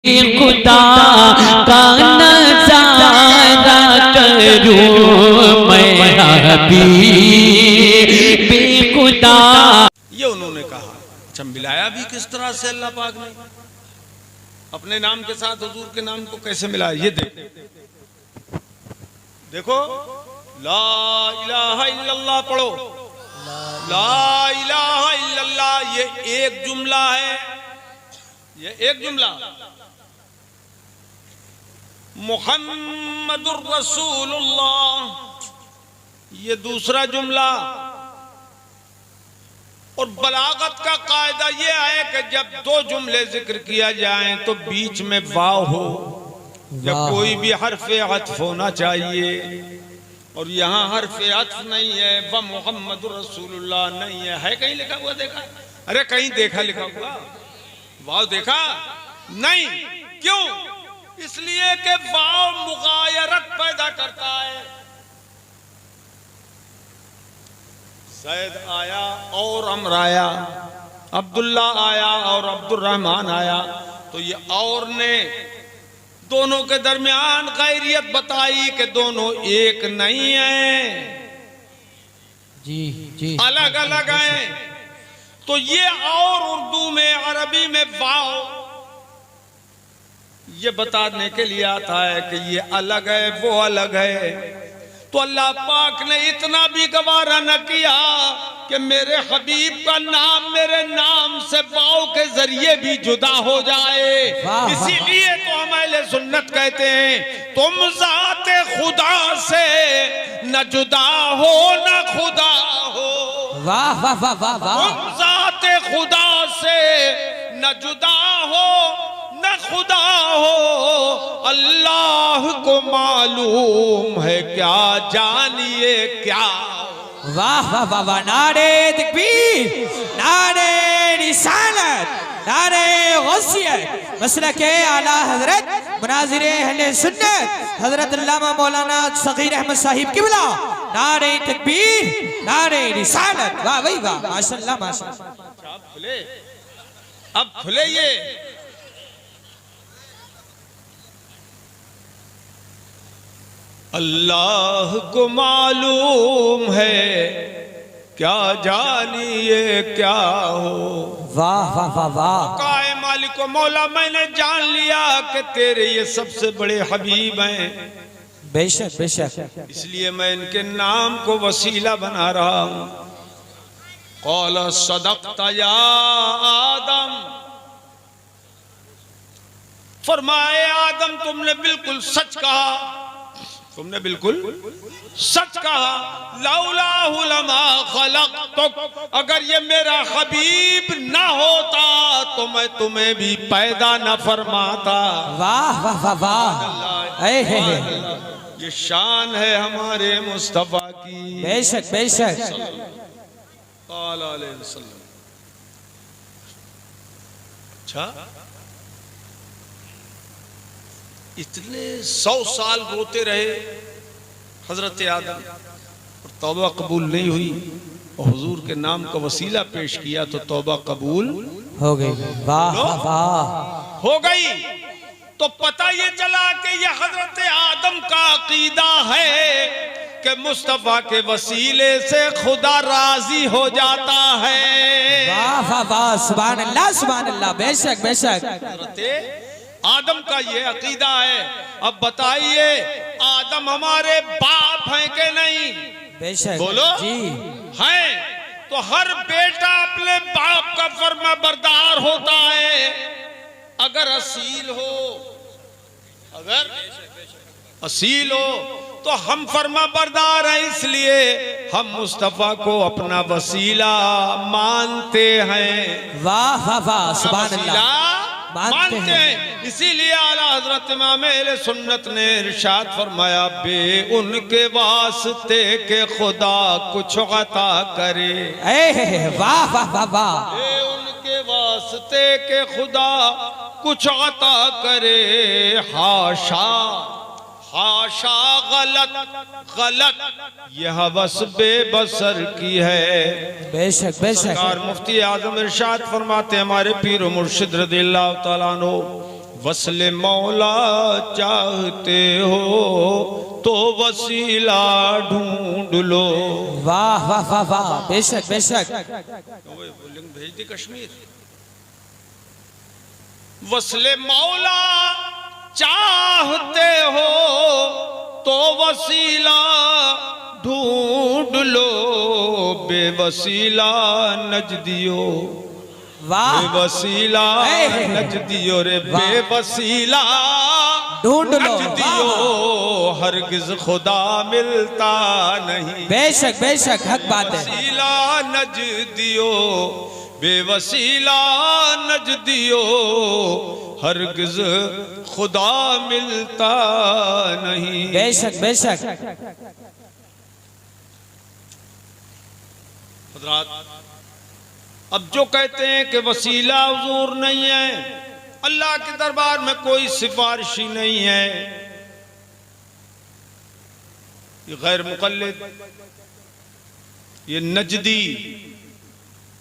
खुदा का नज़ारा करूं मैं हबीब खुदा। ये उन्होंने कहा। अच्छा, मिलाया भी किस तरह से अल्लाह पाक ने अपने नाम के साथ हुजूर के नाम को कैसे मिलाया? ये देखो, ला इलाहा इल्लल्लाह पढ़ो, ला इलाहा इल्लल्लाह, ये एक जुमला है, ये एक जुमला। मुहम्मदुर रसूलुल्लाह, ये दूसरा जुमला। और बलागत का कायदा ये है कि जब दो जुमले जिक्र किया जाए तो बीच में वाव हो या कोई भी हर्फ अत्फ होना चाहिए। और यहाँ हर्फ अत्फ नहीं है, व मुहम्मदुर रसूलुल्लाह नहीं है कहीं लिखा हुआ? देखा? अरे कहीं देखा लिखा हुआ? वाव देखा नहीं? क्यों? इसलिए कि वाव मुगायरत पैदा करता है। सैद आया और अमर आया, अब्दुल्ला आया और अब्दुर्रहमान आया, तो ये और ने दोनों के दरमियान गैरियत बताई कि दोनों एक नहीं है, जी अलग अलग हैं। तो ये और उर्दू में, अरबी में वाव ये बताने के लिए आता है कि ये अलग है, वो अलग है। तो अल्लाह पाक ने इतना भी गवारा न किया कि मेरे हबीब का नाम मेरे नाम से वाव के जरिए भी जुदा हो जाए। इसीलिए तो हम अहले सुन्नत कहते हैं, तुम ज़ाते खुदा से न जुदा हो न खुदा हो। वाह वाह वाह वाह वाह। तुम ज़ाते खुदा से न जुदा हो न खुदा हो, अल्लाह को मालूम है क्या, जानिए क्या। वाह वाह वाह वाह। नारे तकबीर, नारे रिसालत, नारे गौसियत, मसलके आला हजरत मुनाजिरे अहले सुन्नत हजरत अल्लामा मौलाना सगीर अहमद साहिब किबला। नारे तकबीर, नारे रिसालत, वाह भाई वाह, माशाअल्लाह माशाअल्लाह। अब खुले ये अल्लाह को मालूम है क्या, जानिए क्या हो। वाह वाह वाह वाह। काए मालिक को मौला, मैंने जान लिया कि तेरे ये सबसे बड़े हबीब हैं। बेशक बेशक, इसलिए मैं इनके नाम को वसीला बना रहा हूं। क़ौल सदक़्ता या आदम, फरमाए आदम तुमने बिल्कुल सच कहा, तुमने बिल्कुल सच कहा। लौलाहु लमा खलक़तुक, अगर ये मेरा हबीब ना होता तो मैं तुम्हें भी पैदा न फरमाता। वाह वाह वाह वाह। ये शान है हमारे मुस्तफा की। बेशक बेशक। अच्छा, इतने 100 साल रोते रहे हजरत आदम और तौबा कबूल नहीं हुई, और हुजूर के नाम का वसीला पेश किया तो तौबा कबूल हो गई। वाह वाह, हो गई। तो पता ये चला कि ये हजरत आदम का अकीदा है कि मुस्तफा के वसीले से खुदा राजी हो जाता है। वाह वाह वाह, सुभान अल्लाह सुभान अल्लाह। बेशक बेशक, आदम का ये अकीदा है। अब बताइए, आदम हमारे बाप हैं कि नहीं? बेशक बोलो जी हैं। तो हर बेटा अपने बाप का फर्मा बरदार होता है अगर असील हो, अगर असील हो तो हम फर्मा बरदार हैं। इसलिए हम मुस्तफा को अपना वसीला मानते हैं। वाह वाह वाह, सुभान अल्लाह, मानते हैं। इसीलिए आला हजरत इमाम अहले सुन्नत ने इरशाद फरमाया, बे उनके वास्ते के खुदा कुछ अता करे। वाह वाह वाह वाह। बे उनके वास्ते के खुदा कुछ अता करे। हाशा हाशा, गलत गलत, यह हवस बेबसर की है। बेशक बेशक। मुफ्ती आजम इरशाद फरमाते हमारे पीर मुर्शिद रज़ियल्लाहु तआला अन्हु, वस्ले मौला चाहते हो तो वसीला ढूंढ लो। वाह वाह वाह वाह, बेशक बेशक। भेज दी कश्मीर। वस्ले मौला चाहते हो तो वसीला ढूंढ लो, बेवसीला नजदियो। वाह, बेवसीला नजदियो रे, बेवसीला ढूंढ लो, नजदियो, हरगिज खुदा मिलता नहीं। बेशक बेशक, हक बात है। वसीला नजदियो, बेवसीला नजदियो, हरगिज खुदा मिलता नहीं। बेशक बेशक। अब जो कहते हैं कि वसीला हुजूर नहीं है, अल्लाह के दरबार में कोई सिफारिशी नहीं है, ये गैर मुक़ल्लिद, ये नजदी,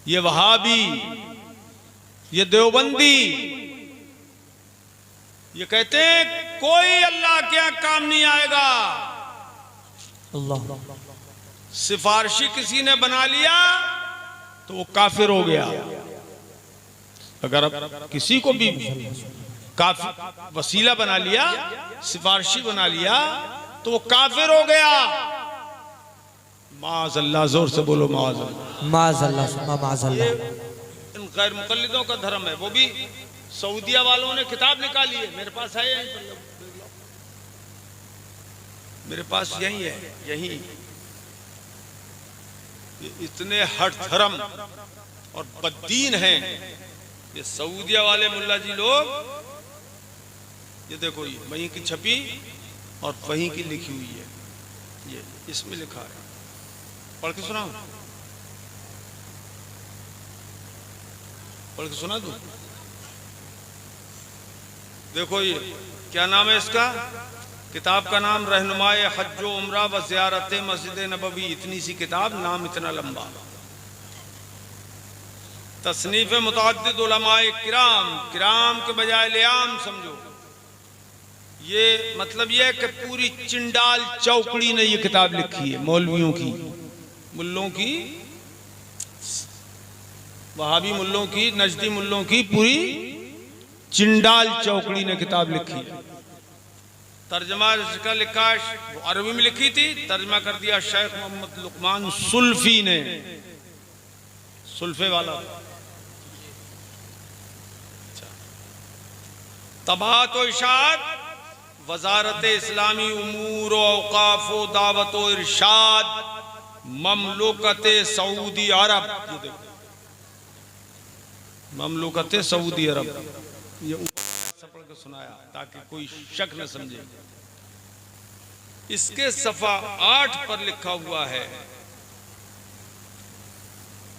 ये वहाबी, ये देवबंदी, ये कहते हैं कोई अल्लाह के यहाँ काम नहीं आएगा। अल्लाह, सिफारिशी किसी ने बना लिया तो वो काफिर हो गया। अगर अब किसी को भी काफिर वसीला बना लिया, सिफारिशी बना लिया, तो वो काफिर हो गया। माज़अल्लाह, जोर से बोलो माज़अल्लाह। माज़अल्लाह माज़अल्लाह। इन गैर मुक़ल्लिदों का धर्म है। वो भी सऊदिया वालों ने किताब निकाली है, मेरे पास है, यहीं मेरे पास यही है, यही। ये इतने हट धर्म और बददीन हैं ये सऊदिया वाले मुल्ला जी लोग। ये देखो, ये वहीं की छपी और वहीं की लिखी हुई है, ये इसमें लिखा है, पढ़ के सुनाओ, पढ़ के सुना दूं? देखो, ये क्या नाम है इसका? किताब का नाम रहनुमाए हज व उम्रा व ज़ियारत मस्जिद नबवी। इतनी सी किताब, नाम इतना लंबा। तसनीफ मुतअद्दिद उलमाए किराम, किराम के बजाय लियाम समझो। ये मतलब ये है कि पूरी चिंडाल चौकड़ी ने ये किताब लिखी है, मौलवियों की, मुल्लों की, वहाबी मुल्लों की, नजदी मुल्लों की पूरी चिंडाल चौकड़ी ने किताब लिखी है। तर्जमा इसका लिखा, वो अरबी में लिखी थी, तर्जमा कर दिया शेख मोहम्मद लुकमान सुल्फी ने, सुल्फे वाला। तबात व इशाद, वजारत इस्लामी उमूर व औकाफ व दावत व इरशाद, ममलुकत सऊदी अरब। ये देखो, ममलुकत सऊदी अरब, ये पढ़ के सुनाया ताकि कोई शक न समझे। इसके सफा 8 पर लिखा हुआ है,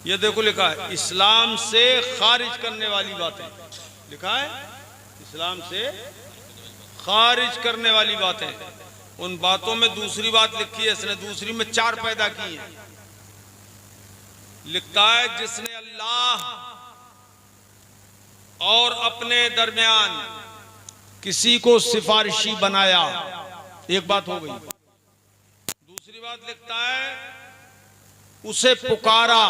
ये देखो लिखा है, इस्लाम से खारिज करने वाली बातें। लिखा है इस्लाम से खारिज करने वाली बातें। उन बातों में दूसरी बात लिखी है इसने, दूसरी में 4 पैदा की है। लिखता है, जिसने अल्लाह और अपने दरमियान किसी को सिफारिशी बनाया, एक बात हो गई। दूसरी बात लिखता है, उसे पुकारा,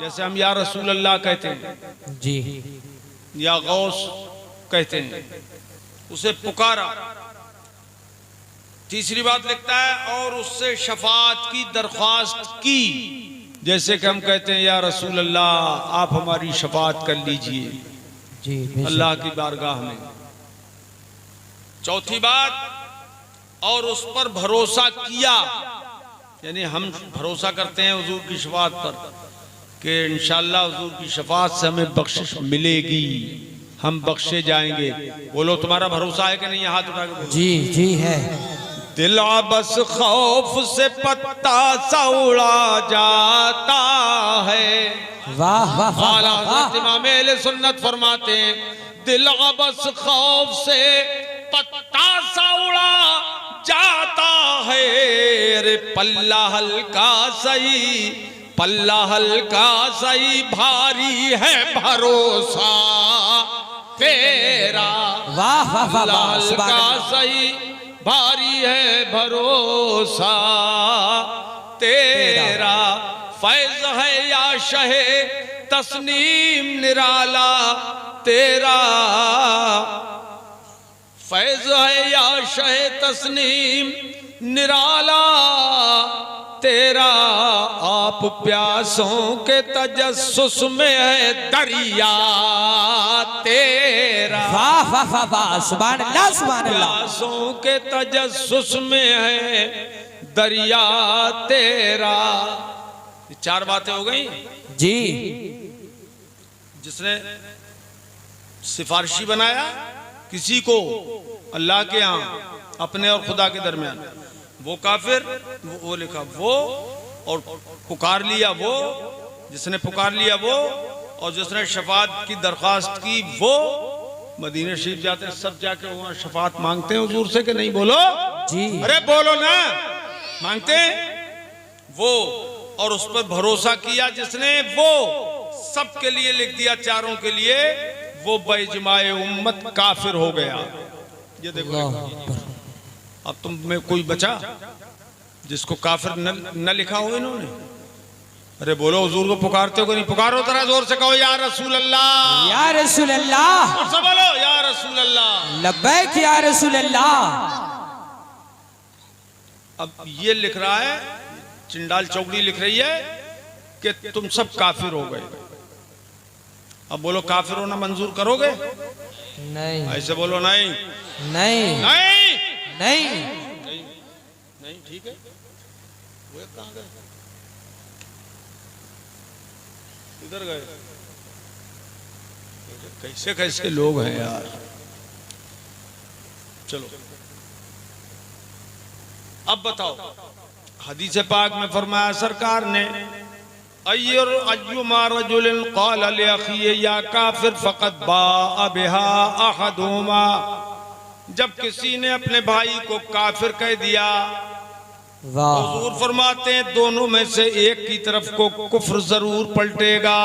जैसे हम या रसूल अल्लाह कहते हैं जी, या गौस कहते हैं, उसे पुकारा। तीसरी बात लिखता है, और उससे शफाअत की दरख्वास्त की, जैसे कि हम कहते हैं या रसूल अल्लाह आप हमारी शफाअत कर लीजिए जी अल्लाह की बारगाह में। चौथी बात, और उस पर भरोसा किया, यानी हम भरोसा करते हैं हुजूर की शफाअत पर कि इंशाअल्लाह हुजूर की शफाअत से हमें बख्शिश मिलेगी, हम बख्शे जाएंगे। बोलो, तुम्हारा भरोसा है कि नहीं? हाथ उठा के बोलो। जी जी है। दिल बस खौफ से पत्ता सा उड़ा जाता है। वाह वाह वाह। इमाम अहले सुन्नत फरमाते हैं, दिल बस खौफ से पत्ता सा उड़ा जाता है। अरे पल्ला हल्का सही, पल्ला हल्का सही, भारी है भरोसा तेरा। वाह वाह वाह वाह लाल सुभान का अल्लाह। सही भारी है भरोसा तेरा। फैज है या शहे तस्नीम निराला तेरा। फैज है या शहे तस्नीम निराला तेरा। आप प्यासों के तजस्सुस में है दरिया तेरा। वाह वाह वाह वाह सुभान अल्लाह सुभान अल्लाह। प्यासों के तजस्सुस में है दरिया तेरा। ये 4 बातें हो गई जी। जिसने सिफारिशी बनाया किसी को अल्लाह के यहाँ अपने और खुदा के दरमियान, वो काफिर, वो लिखा वो, और पुकार लिया वो, जिसने पुकार लिया वो, और जिसने शफात की दरख्वास्त की वो। मदीने शरीफ जाते हैं सब जाके वहाँ शफात मांगते हैं हुजूर से कि नहीं? बोलो जी। अरे बोलो ना, मांगते हैं वो। और उस पर भरोसा किया जिसने, वो सबके लिए लिख दिया, चारों के लिए, वो बेइजमाए उम्मत काफिर हो गया। ये देखो, अब तुम में कोई बचा जिसको काफिर न लिखा हो इन्होंने? अरे बोलो, हुजूर को पुकारते हो कि नहीं? पुकारो जरा जोर से, कहो या रसूल अल्लाह, या रसूल अल्लाह। और सब बोलो या रसूल अल्लाह, लब्बैक या रसूल अल्लाह। अब ये लिख रहा है, चिंडाल चौकड़ी लिख रही है कि तुम सब काफिर हो गए। अब बोलो, काफिर होना मंजूर करोगे? नहीं ऐसे बोलो, नहीं नहीं नहीं नहीं नहीं नहीं। ठीक है, वो कहाँ गए? इधर गए। कैसे कैसे लोग हैं यार। चलो अब बताओ, हदीस पाक में फरमाया सरकार ने, अय्युमा रजुलिन क़ाल लिअख़ीहि या काफिर फ़क़द बाअ बिहा अहदुहुमा। जब किसी ने अपने भाई को काफिर कह दिया, वाह। हुजूर फरमाते हैं दोनों में से एक की तरफ को कुफ्र जरूर पलटेगा।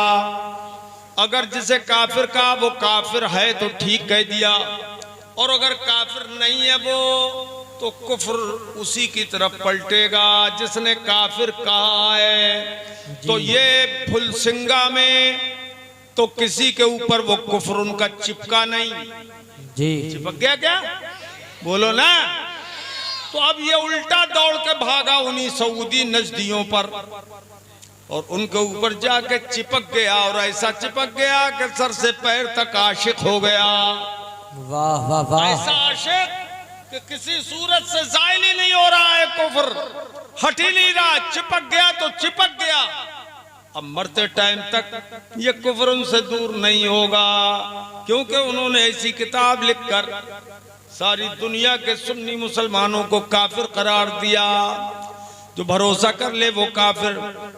अगर जिसे काफिर कहा वो काफिर है तो ठीक कह दिया, और अगर काफिर नहीं है वो तो कुफ्र उसी की तरफ पलटेगा जिसने काफिर कहा है। तो ये फुलसिंगा में तो किसी के ऊपर वो कुफ्र उनका चिपका नहीं। जी। चिपक गया क्या? बोलो ना। तो अब ये उल्टा दौड़ के भागा उन्हीं सऊदी नजदियों पर, और उनके ऊपर जाके चिपक गया, और ऐसा चिपक गया कि सर से पैर तक आशिक हो गया। वाह वाह वाह। ऐसा आशिक कि किसी सूरत से जाइल ही नहीं हो रहा है कुफ्र, हट ही नहीं रहा, चिपक गया तो चिपक गया। अब मरते टाइम तक ये कुफ्र उनसे दूर नहीं होगा, क्योंकि उन्होंने ऐसी किताब लिखकर सारी दुनिया के सुन्नी मुसलमानों को काफिर करार दिया। जो भरोसा कर ले वो काफिर,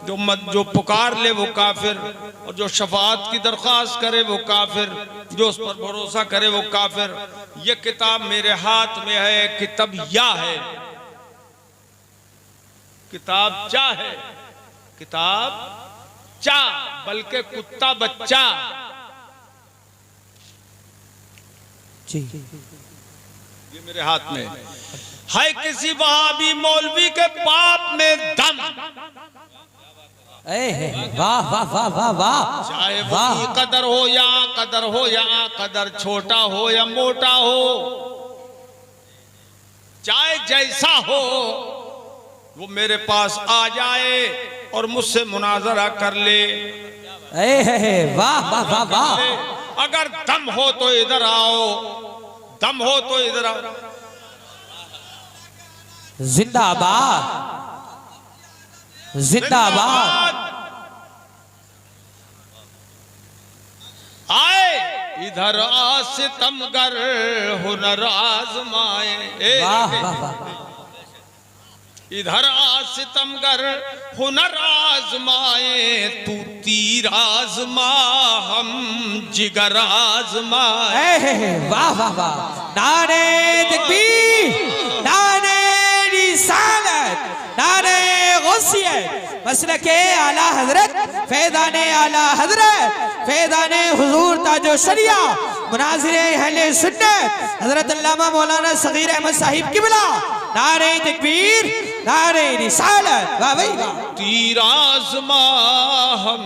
जो पुकार ले वो काफिर, और जो शफाअत की दरख्वास्त करे वो काफिर, जो उस पर भरोसा करे वो काफिर। ये किताब मेरे हाथ में है, किताबिया है, किताब चा है, किताब चा, बल्कि कुत्ता बच्चा। जी। ये मेरे हाथ में है। किसी वहाबी मौलवी के पाप में दम। वाह वाह वाह वाह वाह। चाहे वो कदर हो या कदर हो, या कदर छोटा हो या मोटा हो, चाहे जैसा हो, वो मेरे पास आ जाए और मुझसे मुनाजरा कर ले। वाह वाह वाह वाह। अगर दम हो तो इधर आओ, दम हो तो इधर आओ। जिंदाबाद जिंदाबाद। आए इधर आ सितमगर हुनर आजमाए। वाह वाह वाह। इधर आ सितमगर हुनर आजमाए, तू तीर आजमा हम जिगर आजमाए। वाह वाह वाह। नारे तकबीर, नारे रिसालत, नारे गौसियत मसलके आला हजरत फैज़ाने आला हजरत फैज़ाने हुजूर ताजो शरिया मुनाज़िरे अहले सुन्नत हजरत अल्लामा मौलाना सगीर अहमद साहिब किबला नारे तकबीर नारे रिसालत। वाह भाई वाह। तीर आज़मा हम,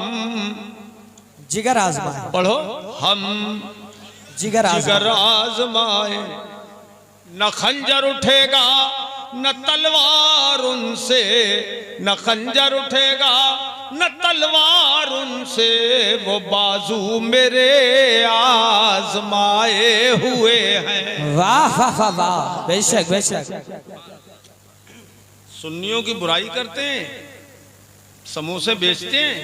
जिगर आज़मा पढ़ो, हम जिगर आज़माए, न खंजर उठेगा न तलवार उनसे, न खंजर उठेगा न तलवार उनसे, वो बाजू मेरे आजमाए हुए हैं। वाह वाह वाह वाह, बेशक बेशक। सुन्नियों की बुराई करते हैं, समोसे बेचते हैं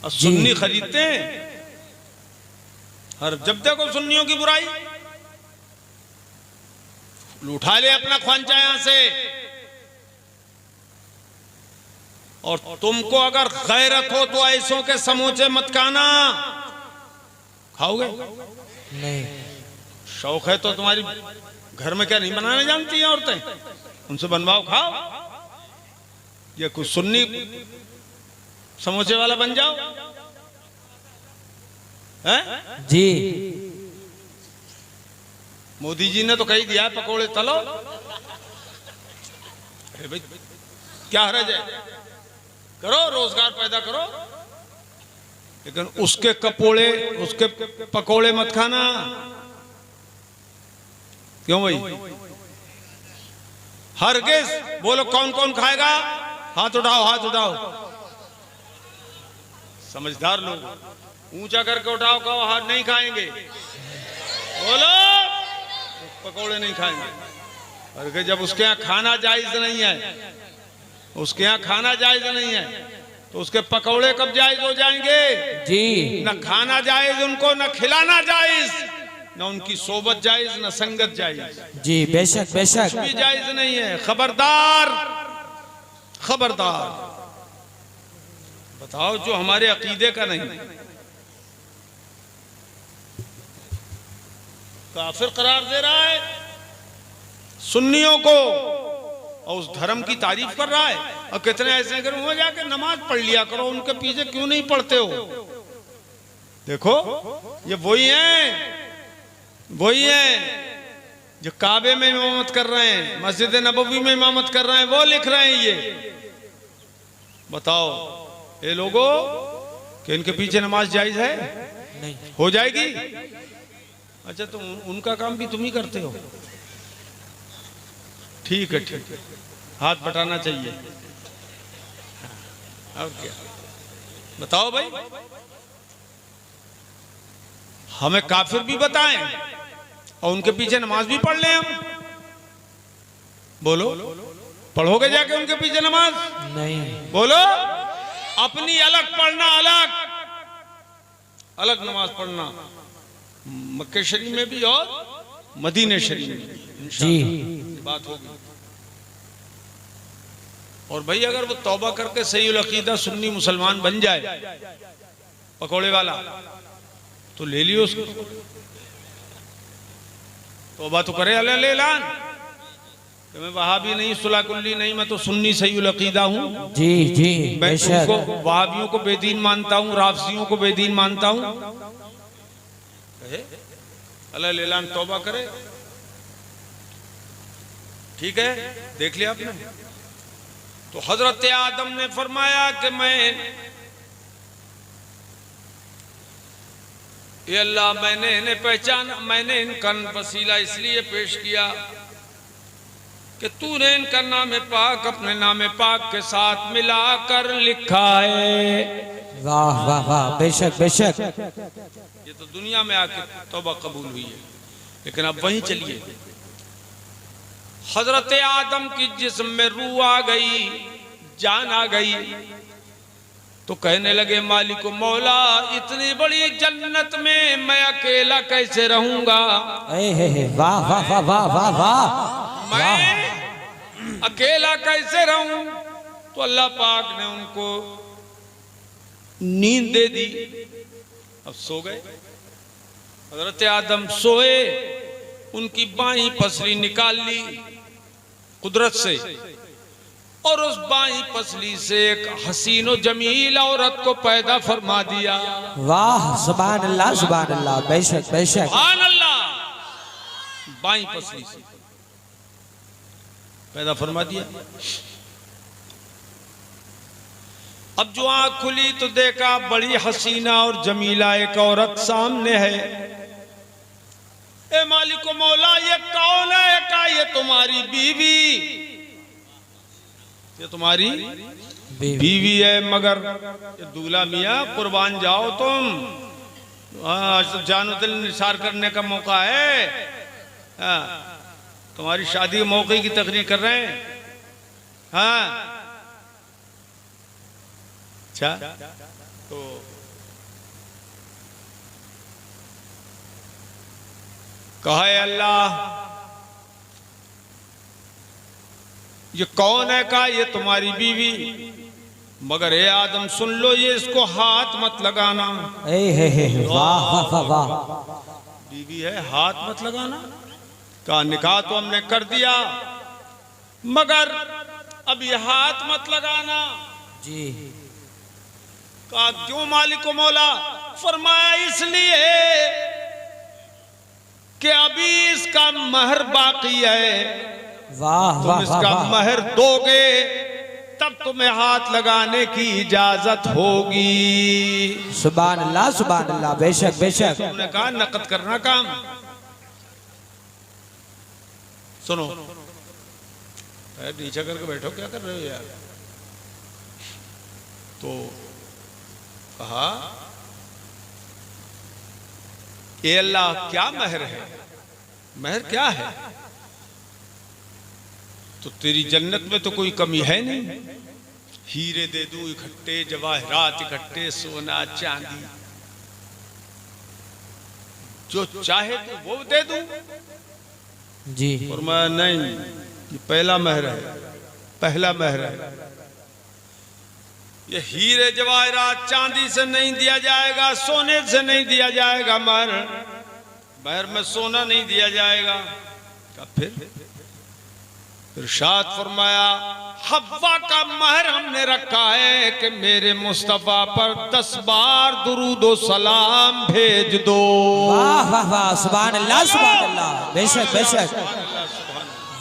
और सुन्नी खरीदते हैं। हर जब देखो सुन्नियों की बुराई, उठा ले अपना ख्वांचा यहां से। और तुमको अगर गैरत हो तो ऐसों के समोसे मत खाना। खाओगे? नहीं। शौक है तो तुम्हारी घर में क्या नहीं बनाने जानती हैं औरतें? उनसे बनवाओ, खाओ। ये कुछ सुन्नी समोसे वाला बन जाओ है? जी। मोदी जी ने तो कही दिया है पकोड़े तलो। अरे भाई क्या हरज है, करो, रोजगार पैदा करो, लेकिन उसके कपोड़े उसके पकोड़े मत खाना। क्यों भाई? हरगिज़। बोलो कौन कौन खाएगा? हाथ उठाओ, हाथ उठाओ। समझदार लोग ऊंचा करके उठाओ, कहो हाथ नहीं खाएंगे। बोलो पकोड़े नहीं खाएंगे। और जब उसके यहाँ खाना जायज नहीं है, उसके यहाँ खाना जायज नहीं है, तो उसके पकोड़े कब जायज हो जाएंगे? जी। न खाना जायज उनको, न खिलाना जायज, न उनकी सोबत जायज, न संगत जायज। जी बेशक बेशक। कुछ भी जायज नहीं है। खबरदार खबरदार। बताओ जो हमारे अकीदे का नहीं, काफिर करार दे रहा है सुन्नियों को और उस धर्म की तारीफ कर रहा है। और कितने ऐसे करो, वहां जाके नमाज पढ़ लिया करो, उनके पीछे क्यों नहीं पढ़ते हो? देखो ये वही हैं जो काबे में इमामत कर रहे हैं, मस्जिद नबवी में इमामत कर रहे हैं, वो लिख रहे हैं ये। बताओ ये लोगों कि इनके पीछे नमाज जायज है? नहीं। हो जाएगी? अच्छा तो उनका काम भी तुम ही करते हो। ठीक है ठीक है, हाथ बटाना चाहिए। और क्या बताओ भाई? हमें काफिर भी बताएं और उनके पीछे नमाज भी पढ़ लें हम। बोलो पढ़ोगे जाके उनके पीछे नमाज? नहीं। बोलो अपनी अलग पढ़ना, अलग अलग नमाज पढ़ना, मक्के शरीफ में भी और मदीने शरीफ में। जी बात होगी। और भाई अगर वो तौबा करके सही अकीदा सुन्नी मुसलमान बन जाए पकोड़े वाला, तो ले लियो उसको। तौबा तो करे ऐलान कि मैं वहाबी नहीं, सुलाकुल्ली नहीं, मैं तो सुन्नी सही अकीदा हूं। जी जी मैं बेशक। उनको वहाबियों को बेदीन मानता हूं, राफसियों को बेदीन मानता हूं। अल्लाह ऐलान तौबा करे। ठीक है, देख लिया आपने। तो हजरत आदम ने फरमाया कि मैं, ये अल्लाह मैंने इन्हें पहचाना, मैंने इनका वसीला इसलिए पेश किया कि तूने इनका नाम पाक अपने नाम पाक के साथ मिलाकर लिखा है। वाह वाह वाह, बेशक बेशक। ये तो दुनिया में आके तौबा कबूल हुई है, लेकिन अब वहीं चलिए। हजरत आदम की जिस्म में रूह आ गई, जान आ गई, तो कहने लगे मालिक मौला इतनी बड़ी जन्नत में मैं अकेला कैसे रहूंगा? वाह वाह वाह वाह वाह वाह। मैं अकेला कैसे रहूं? तो अल्लाह पाक ने उनको नींद दे दी, अब सो गए। हजरत आदम सोए, उनकी बाहीं पसली निकाल ली, कुदरत से, और उस बाई पसली से एक हसीनो जमील औरत को पैदा फरमा दिया। वाह सुभान अल्लाह सुभान अल्लाह, बेशक बेशक सुभान अल्लाह। बाई पसली से पैदा फरमा दिया। अब जो आंख खुली तो देखा बड़ी हसीना और जमीला एक औरत सामने है। ए मालिक मौला, ये कौन है? का ये तुम्हारी बीवी, ये तुम्हारी बीवी है, मगर ये दूल्हा मियाँ कुर्बान जाओ तुम। आज तो जानो दिल निसार करने का मौका है। तुम्हारी शादी के मौके की तकरीर कर रहे हैं। हाँ अच्छा, तो कहा है अल्लाह, ये कौन है? का ये तुम्हारी बीवी, मगर ए आदम सुन लो, ये इसको हाथ मत लगाना। हे वाह वाह वाह, बीवी है हाथ मत लगाना। का निकाह तो हमने कर दिया, मगर अब ये हाथ मत लगाना जी। कहा क्यों मालिक मौला? फरमाया इसलिए कि अभी इसका महर बाकी है। वाह तुम वाह इसका वाह, महर दोगे तब तुम्हें हाथ लगाने की इजाजत होगी। सुभान अल्लाह सुभान अल्लाह, बेशक बेशक। तुमने कहा नकद करना काम। सुनो, नीचे करके बैठो, क्या कर रहे हो यार? तो कहा ए अल्लाह, क्या महर है? महर क्या है? तो तेरी जन्नत में तो कोई कमी है नहीं। हीरे दे दूं इकट्ठे, जवाहरात इकट्ठे, सोना चांदी, जो चाहे तो वो दे दूं जी। और मैं नहीं, ये पहला महर है, पहला महर है। ये हीरे जवाहरात चांदी से नहीं दिया जाएगा, सोने से नहीं दिया जाएगा महर। महर में सोना नहीं दिया जाएगा। फिर इरशाद फरमाया, हव्वा का महर हमने रखा है कि मेरे मुस्तफा पर 10 बार दुरूद व सलाम भेज दो। वाह वाह वाह, सुभान अल्लाह सुभान अल्लाह, बेशक बेशक।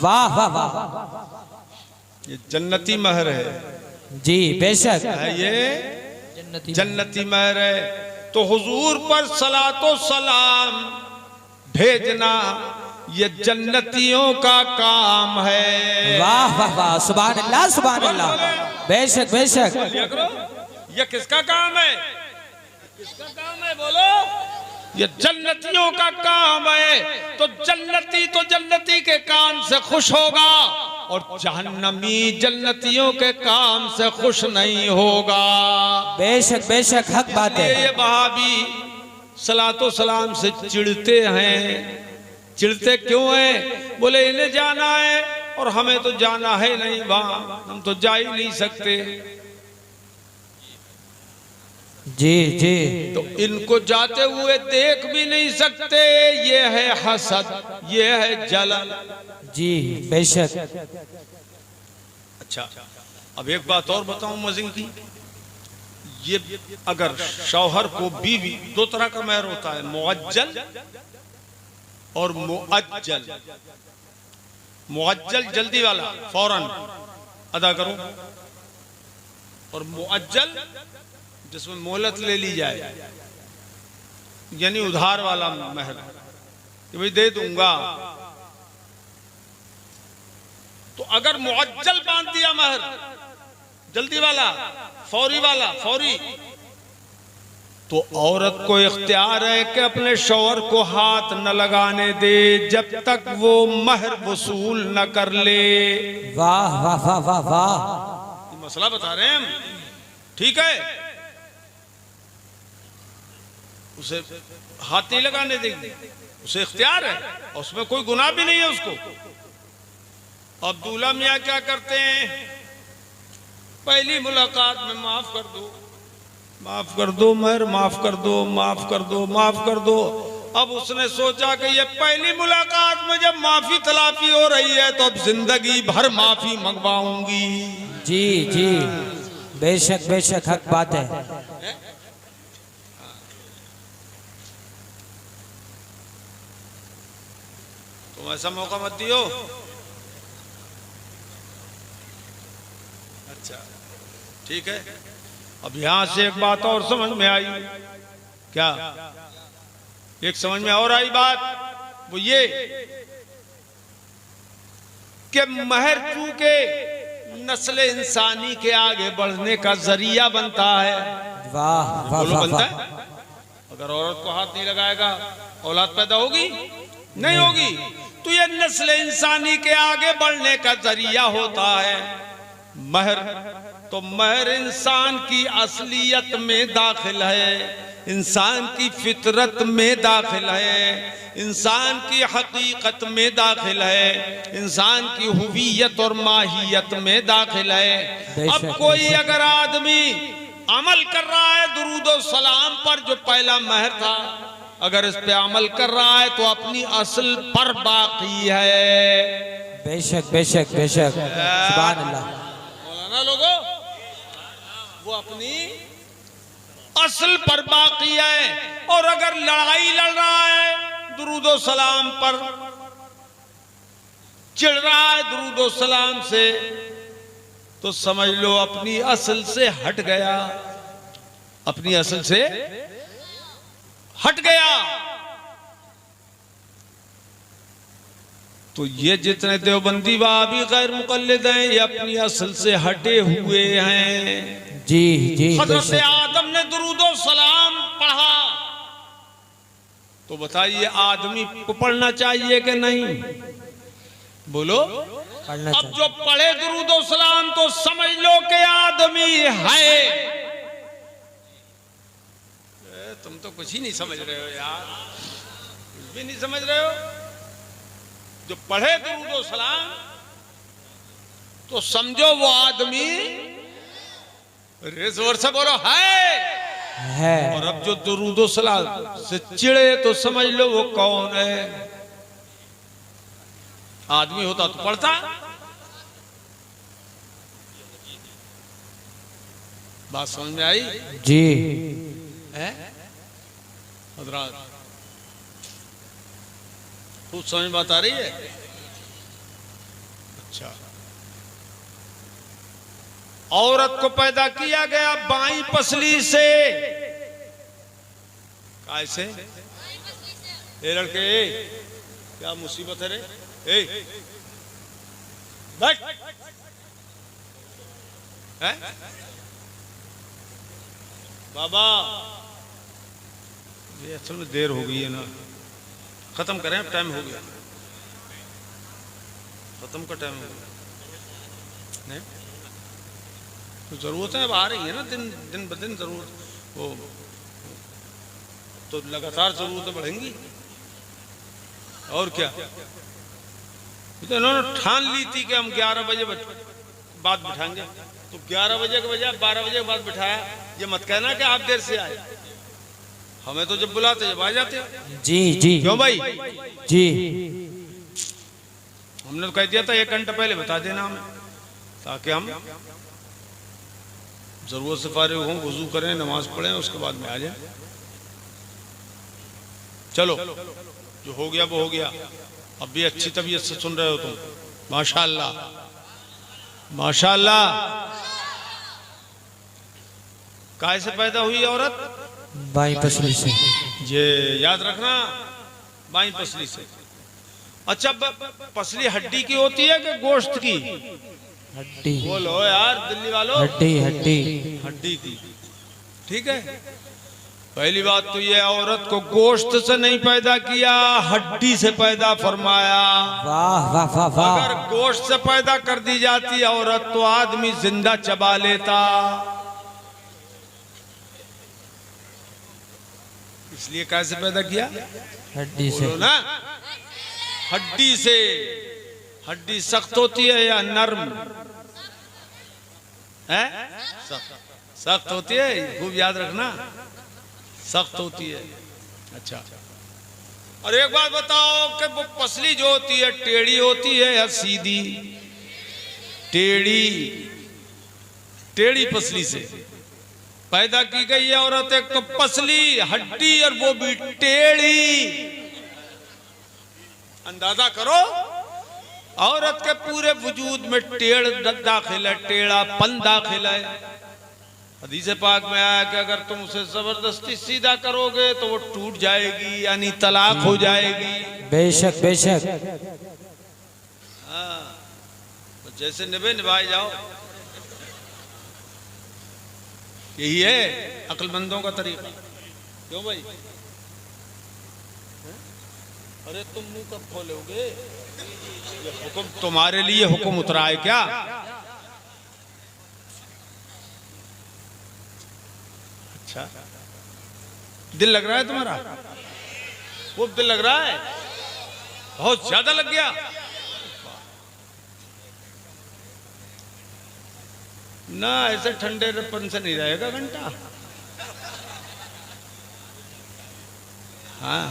वाह वाह वाह, ये जन्नती महर है जी, बेशक है, ये जन्नती महर है। तो हुजूर पर सलातो सलाम भेजना ये जन्नतियों का काम है। वाह वाह वाह, सुभान अल्लाह सुभान अल्लाह, बेशक बेशक। ये किसका काम है? किसका काम है बोलो? ये जन्नतियों का काम है। तो जन्नती के काम से खुश होगा और जहन्नमी जन्नतियों के काम से खुश नहीं होगा। बेशक बेशक, हक बात है। ये वहाबी सलातो सलाम से चिढ़ते हैं। चिढ़ते क्यों हैं? बोले इन्हें जाना है और हमें तो जाना है नहीं, वहां हम तो जा ही नहीं सकते। जी जी। तो इनको जाते हुए देख भी नहीं सकते। ये है हसद, ये है जलन। जी बेशक। अच्छा, अब एक बात और बताऊं मजे की। ये अगर शौहर को बीवी, 2 तरह का महर होता है, मुअज्जल और मुअज्जल। मुअज्जल जल्दी वाला, फौरन अदा करो, और मुअज्जल जिसमें मोहलत ले ली जाए, यानी उधार वाला महर कि भाई दे दूंगा। तो अगर मुअज्जल बांध दिया महर, जल्दी वाला, फौरी वाला, फौरी, तो औरत को इख्तियार है कि अपने शौहर को हाथ न लगाने दे जब तक वो महर वसूल न कर ले। वाह वाह वाह वाह वाह, ये मसला बता रहे हैं हम, ठीक है? उसे हाथ नहीं लगाने देंगे, उसे इख्तियार है, और उसमें कोई गुनाह भी नहीं है उसको। अब दूल्हा मियाँ क्या करते हैं? पहली मुलाकात में माफ कर दो, माफ कर दो, महर माफ कर दो, माफ कर दो, माफ कर दो। अब उसने सोचा कि ये पहली मुलाकात में जब माफी तलाफी हो रही है तो अब जिंदगी भर माफी मंगवाऊंगी। जी जी, बेशक बेशक, हक बात है। तुम ऐसा मौका मत दियो। अच्छा ठीक है। अब यहां से एक बात और समझ में आई। क्या? एक समझ में और आई बात, वो ये कि महर चूंकि नस्ल इंसानी के आगे बढ़ने का जरिया बनता है। वाह वाह बोलो, वाह बनता वाह। है। अगर औरत को हाथ नहीं लगाएगा औलाद पैदा होगी? नहीं होगी। तो ये नस्ल इंसानी के आगे बढ़ने का जरिया होता है महर। तो महर इंसान की असलियत में दाखिल है, इंसान की फितरत में दाखिल है, इंसान की हकीकत में दाखिल है, इंसान की हुवियत और माहियत में दाखिल है। अब कोई अगर आदमी अमल कर रहा है दुरूद और सलाम पर, जो पहला महर था, अगर इस पे अमल कर रहा है तो अपनी असल पर बाकी है। बेशक बेशक बेशक, सुभान अल्लाह। मौलाना लोगों, वो अपनी असल पर बाकी है। और अगर लड़ाई लड़ रहा है दुरूदो सलाम पर, चिढ़ रहा है दुरूदो सलाम से, तो समझ लो अपनी असल से हट गया, अपनी असल से हट गया। तो ये जितने देवबंदी वहाबी गैर मुकल्लिद हैं, ये अपनी असल से हटे हुए हैं। जी जी, हज़रत आदम ने दुरूदो सलाम पढ़ा, तो बताइए आदमी को पढ़ना चाहिए कि नहीं? बोलो। अब जो पढ़े दुरूदो सलाम तो समझ लो कि आदमी है। तुम तो कुछ ही नहीं समझ रहे हो यार, कुछ भी नहीं समझ रहे हो। जो पढ़े दुरूदो सलाम तो समझो वो आदमी, जोर से बोलो, है। और अब जो दुरूदो सलाम से चिड़े तो समझ लो वो कौन है। आदमी होता तो पढ़ता। बात समझ में आई? जी है हजरात, खूब समझ में बात आ रही है? अच्छा, औरत को पैदा किया गया बाईं पसली से। कैसे? ए लड़के, क्या मुसीबत है रे? ए बैठ। है बाबा, ये असल में देर हो गई है ना, खत्म करें, टाइम हो गया, खत्म का टाइम हो गया। नहीं तो जरूरतें अब आ रही है ना, दिन ब दिन जरूरत, वो तो लगातार जरूरतें बढ़ेंगी। और क्या, तो इन्होंने ठान ली थी कि हम 11 बजे बाद बिठाएंगे, तो 11 बजे के बजाय 12 बजे के बाद बिठाया। ये मत कहना कि आप देर से आए, हमें तो जब बुलाते जब आ जाते। जी जी, क्यों भाई? जी, हमने तो कह दिया था 1 घंटा पहले बता देना हमें, ताकि हम जरूरत से फारिग हों, वजू करें, नमाज पढ़ें, उसके बाद में आ जाए। चलो, जो हो गया वो हो गया। अब भी अच्छी तबीयत से सुन रहे हो तुम, माशाअल्लाह माशाअल्लाह। काय से पैदा हुई औरत? बाईं पसली से। ये याद रखना, बाईं पसली से। अच्छा, पसली हड्डी की होती है कि गोश्त की? हड्डी। बोलो यार दिल्ली वालों, हड्डी हड्डी हड्डी की। ठीक है, पहली बात तो ये, औरत को गोश्त से नहीं पैदा किया, हड्डी से पैदा फरमाया। वाह वाह वाह वाह। अगर गोश्त से पैदा कर दी जाती औरत तो आदमी जिंदा चबा लेता। इसलिए कैसे पैदा किया? हड्डी से ना, हड्डी से। हड्डी सख्त होती है या नर्म है? सख्त होती है, खूब याद रखना, सख्त होती है। अच्छा, और एक बात बताओ कि वो पसली जो होती है टेढ़ी होती है या सीधी? टेढ़ी। टेढ़ी पसली से पैदा की गई है औरत, एक तो पसली हड्डी और वो भी टेढ़ी। अंदाजा करो, औरत के पूरे वजूद में टेढ़ दाखिल है, टेढ़ापन दाखिल है। हदीस पाक में आया कि अगर तुम उसे जबरदस्ती सीधा करोगे तो वो टूट जाएगी, यानी तलाक हो जाएगी। बेशक बेशक। हाँ, तो जैसे निभाए जाओ, यही है अक्लमंदों का तरीका। क्यों भाई? अरे तुम मुंह कब खोलोगे? ये हुक्म तुम्हारे लिए हुक्म उतरा है क्या? अच्छा, दिल लग रहा है तुम्हारा? वो दिल लग रहा है, बहुत ज्यादा लग गया। ना ऐसे ठंडेपन से नहीं रहेगा घंटा। हाँ,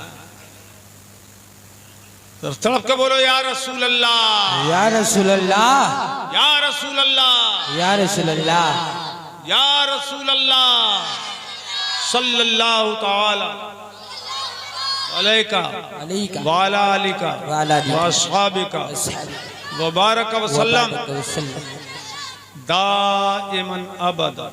तो तड़प के बोलो या रसूल अल्लाह, या रसूल अल्लाह, या रसूल अल्लाह, या रसूल अल्लाह, या रसूल अल्लाह सल्लल्लाहु ताला अलैका वाला अलिका वअस्हाबिका व बारक वसल्लम दाइमन अबदा।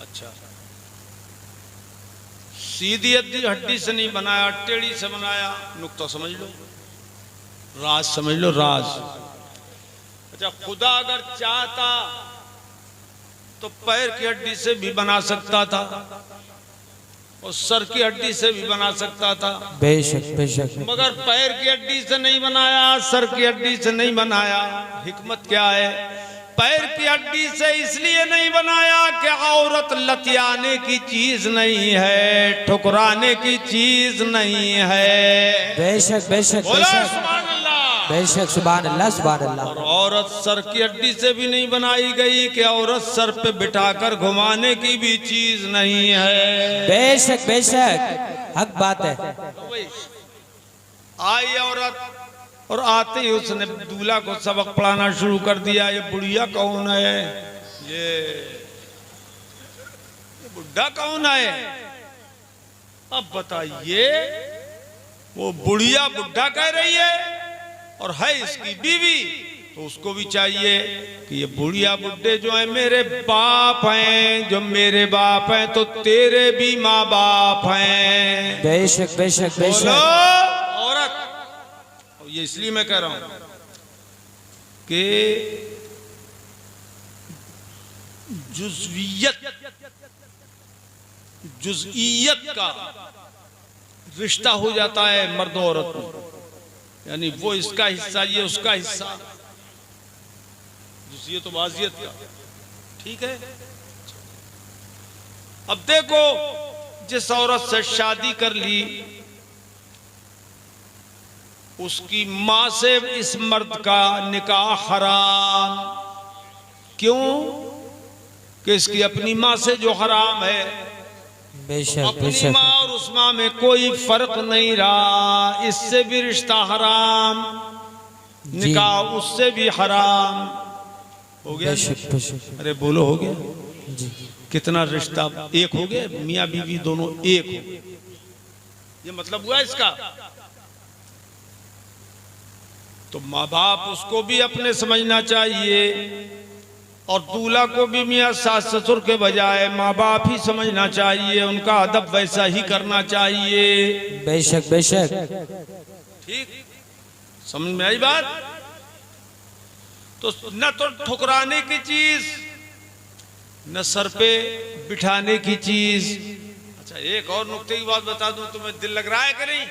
अच्छा, सीधी हड्डी से नहीं बनाया, टेढ़ी से बनाया। नुक्ता समझ लो, राज समझ लो, राज। अच्छा, खुदा अगर चाहता तो पैर की हड्डी से भी बना सकता था और सर की हड्डी से भी बना सकता था। बेशक बेशक। मगर पैर की हड्डी से नहीं बनाया, सर की हड्डी से नहीं बनाया। हिकमत क्या है? पैर की हड्डी से इसलिए नहीं बनाया कि औरत लतियाने की चीज नहीं है, ठुकराने की चीज नहीं है। बेशक बेशक बेशक बेशक। सुभान अल्लाह सुभान अल्लाह। और औरत सर की हड्डी से भी नहीं बनाई गई कि औरत सर पे बिठाकर घुमाने की भी चीज नहीं है। बेशक बेशक, हक बात है। आई औरत और आते ही उसने दूल्हा को सबक पढ़ाना शुरू कर दिया। ये बुढ़िया कौन है? ये बुढ़ा कौन है? अब बताइए, वो बुढ़िया बुढ़ा कह रही है और है इसकी बीवी, तो उसको भी चाहिए कि ये बुढ़िया बुढ़े जो है मेरे बाप हैं, जो मेरे बाप हैं तो तेरे भी माँ बाप हैं। बेशक बेशक बेशक। औरत, ये इसलिए मैं कह रहा हूं कि जुज़इयत का रिश्ता हो जाता है मर्द औरत में, यानी वो इसका हिस्सा, ये उसका हिस्सा। जुज़इयत तो वाज़ियत का, ठीक है। अब देखो, जिस औरत से शादी कर ली उसकी मां से इस मर्द का निकाह हराम। क्यों? कि इसकी अपनी मां से जो हराम है, बेशक अपनी बेशक। मां और उस मां में कोई फर्क नहीं रहा, इससे भी रिश्ता हराम, निकाह उससे भी हराम हो गया। बेशक बेशक। अरे बोलो, हो गया जी। कितना रिश्ता एक हो गया, मियां बीवी दोनों एक हो गए। ये मतलब हुआ इसका। तो माँ बाप उसको भी अपने समझना चाहिए और दूल्हा को भी मियाँ सास ससुर के बजाय माँ बाप ही समझना चाहिए। उनका अदब वैसा ही करना चाहिए। बेशक बेशक। ठीक, समझ में आई बात? तो न तो ठुकराने की चीज, न सर पे बिठाने की चीज। अच्छा, एक और नुक्ते की बात बता दूं, तुम्हें दिल लग रहा है कि नहीं?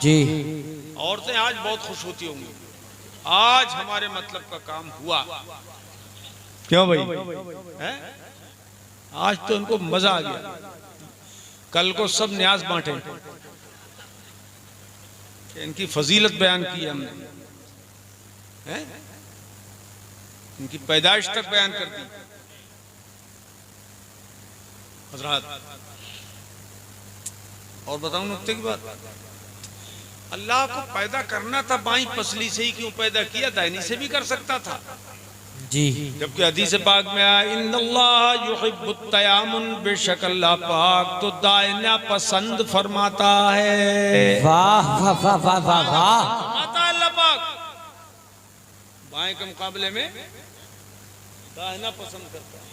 जी। औरतें आज बहुत खुश होती होंगी, आज हमारे मतलब का काम हुआ। क्यों भाई? है? आज तो इनको मजा आ गया। कल को सब न्याज बांटे, इनकी फजीलत बयान की हमने, है? इनकी पैदाइश तक बयान कर दी। हजरात और बताऊं नुक्ते की बात, अल्लाह को पैदा करना था बाईं पसली से ही, क्यों पैदा किया? दाहिनी से भी कर सकता था जी। जबकि हदीस पाक में आया इन्नल्लाह युहिब्बुत तयामुन, बेशक अल्लाह पाक तो दाहिना पसंद फरमाता है। वाह वाह वाह वाह वाह वाह। फरमाता है अल्लाह पाक, बाएं के मुकाबले में दाहिना पसंद करता है।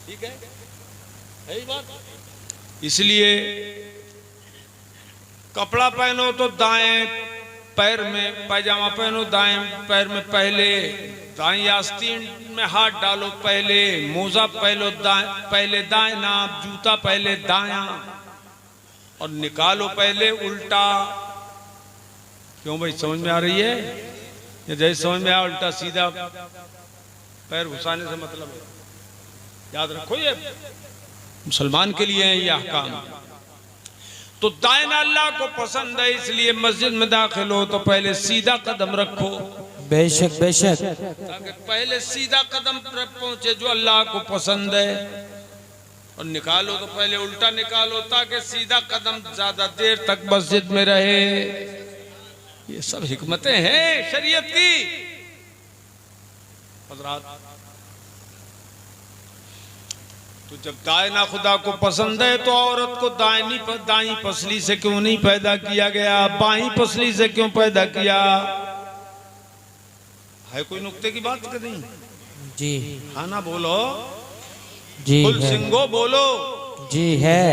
ठीक है बात। इसलिए कपड़ा पहनो तो दाएं पैर में, पैजामा पहनो दाएं पैर में पहले, दाएं आस्तीन में हाथ डालो पहले, मोजा पहले दाएं नाप, जूता पहले दायां, और निकालो पहले उल्टा। क्यों भाई, समझ में आ रही है? ये जैसे समझ में आया उल्टा सीधा पैर घुसाने से मतलब है, याद रखो ये मुसलमान के लिए है ये अहकाम। तो दायना अल्लाह को पसंद है, इसलिए मस्जिद में दाखिल हो तो पहले सीधा कदम रखो। बेशक बेशक। ताकि पहले सीधा कदम पर पहुंचे जो अल्लाह को पसंद है, और निकालो तो पहले उल्टा निकालो ताकि सीधा कदम ज्यादा देर तक मस्जिद में रहे। ये सब हिकमतें हैं शरीयत की। हज़रात, तो जब दायना खुदा को पसंद है तो औरत को दाई पसली से क्यों नहीं पैदा किया गया, बाई पसली से क्यों पैदा किया? है कोई नुक्ते की बात कर नहीं? जी हाँ ना बोलो जी, फुल सिंगो बोलो जी है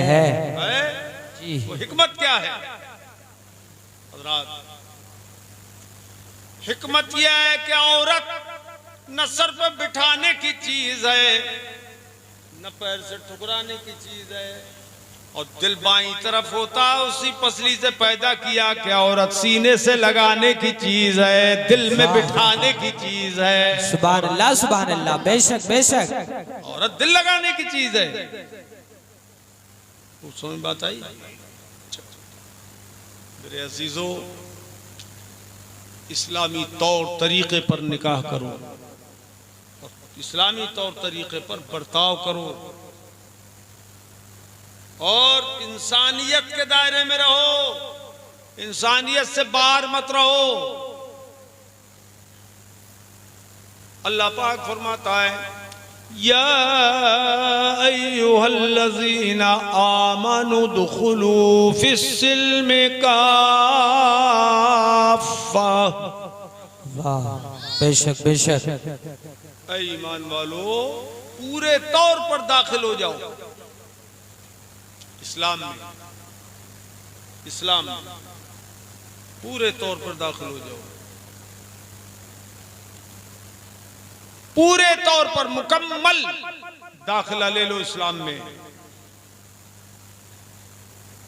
जी। वो हिकमत क्या है? हज़रात, हिकमत यह है कि औरत न सर पे बिठाने की चीज है, न पैर से ठुकराने की चीज है, और दिल बाईं तरफ होता है, उसी पसली से पैदा किया कि औरत सीने से लगाने की चीज है, दिल में बिठाने की चीज है। सुभान अल्लाह सुभान अल्लाह। बेशक बेशक। औरत दिल लगाने की चीज है। तो समझ बात आई? मेरे अजीजों, इस्लामी तौर तरीके पर निकाह करो, इस्लामी तौर तरीके पर बर्ताव करो, और इंसानियत के दायरे में रहो, इंसानियत से बाहर मत रहो। अल्लाह पाक फरमाता है या अय्युहल्लज़ीना आमनु दुखुलू फिस्सिल्मि काफ़ा। वाह, बेशक बेशक। ईमान वालो, पूरे तौर पर दाखिल हो जाओ इस्लाम में, इस्लाम में पूरे तौर पर दाखिल हो जाओ, पूरे तौर पर मुकम्मल दाखिला ले लो इस्लाम में।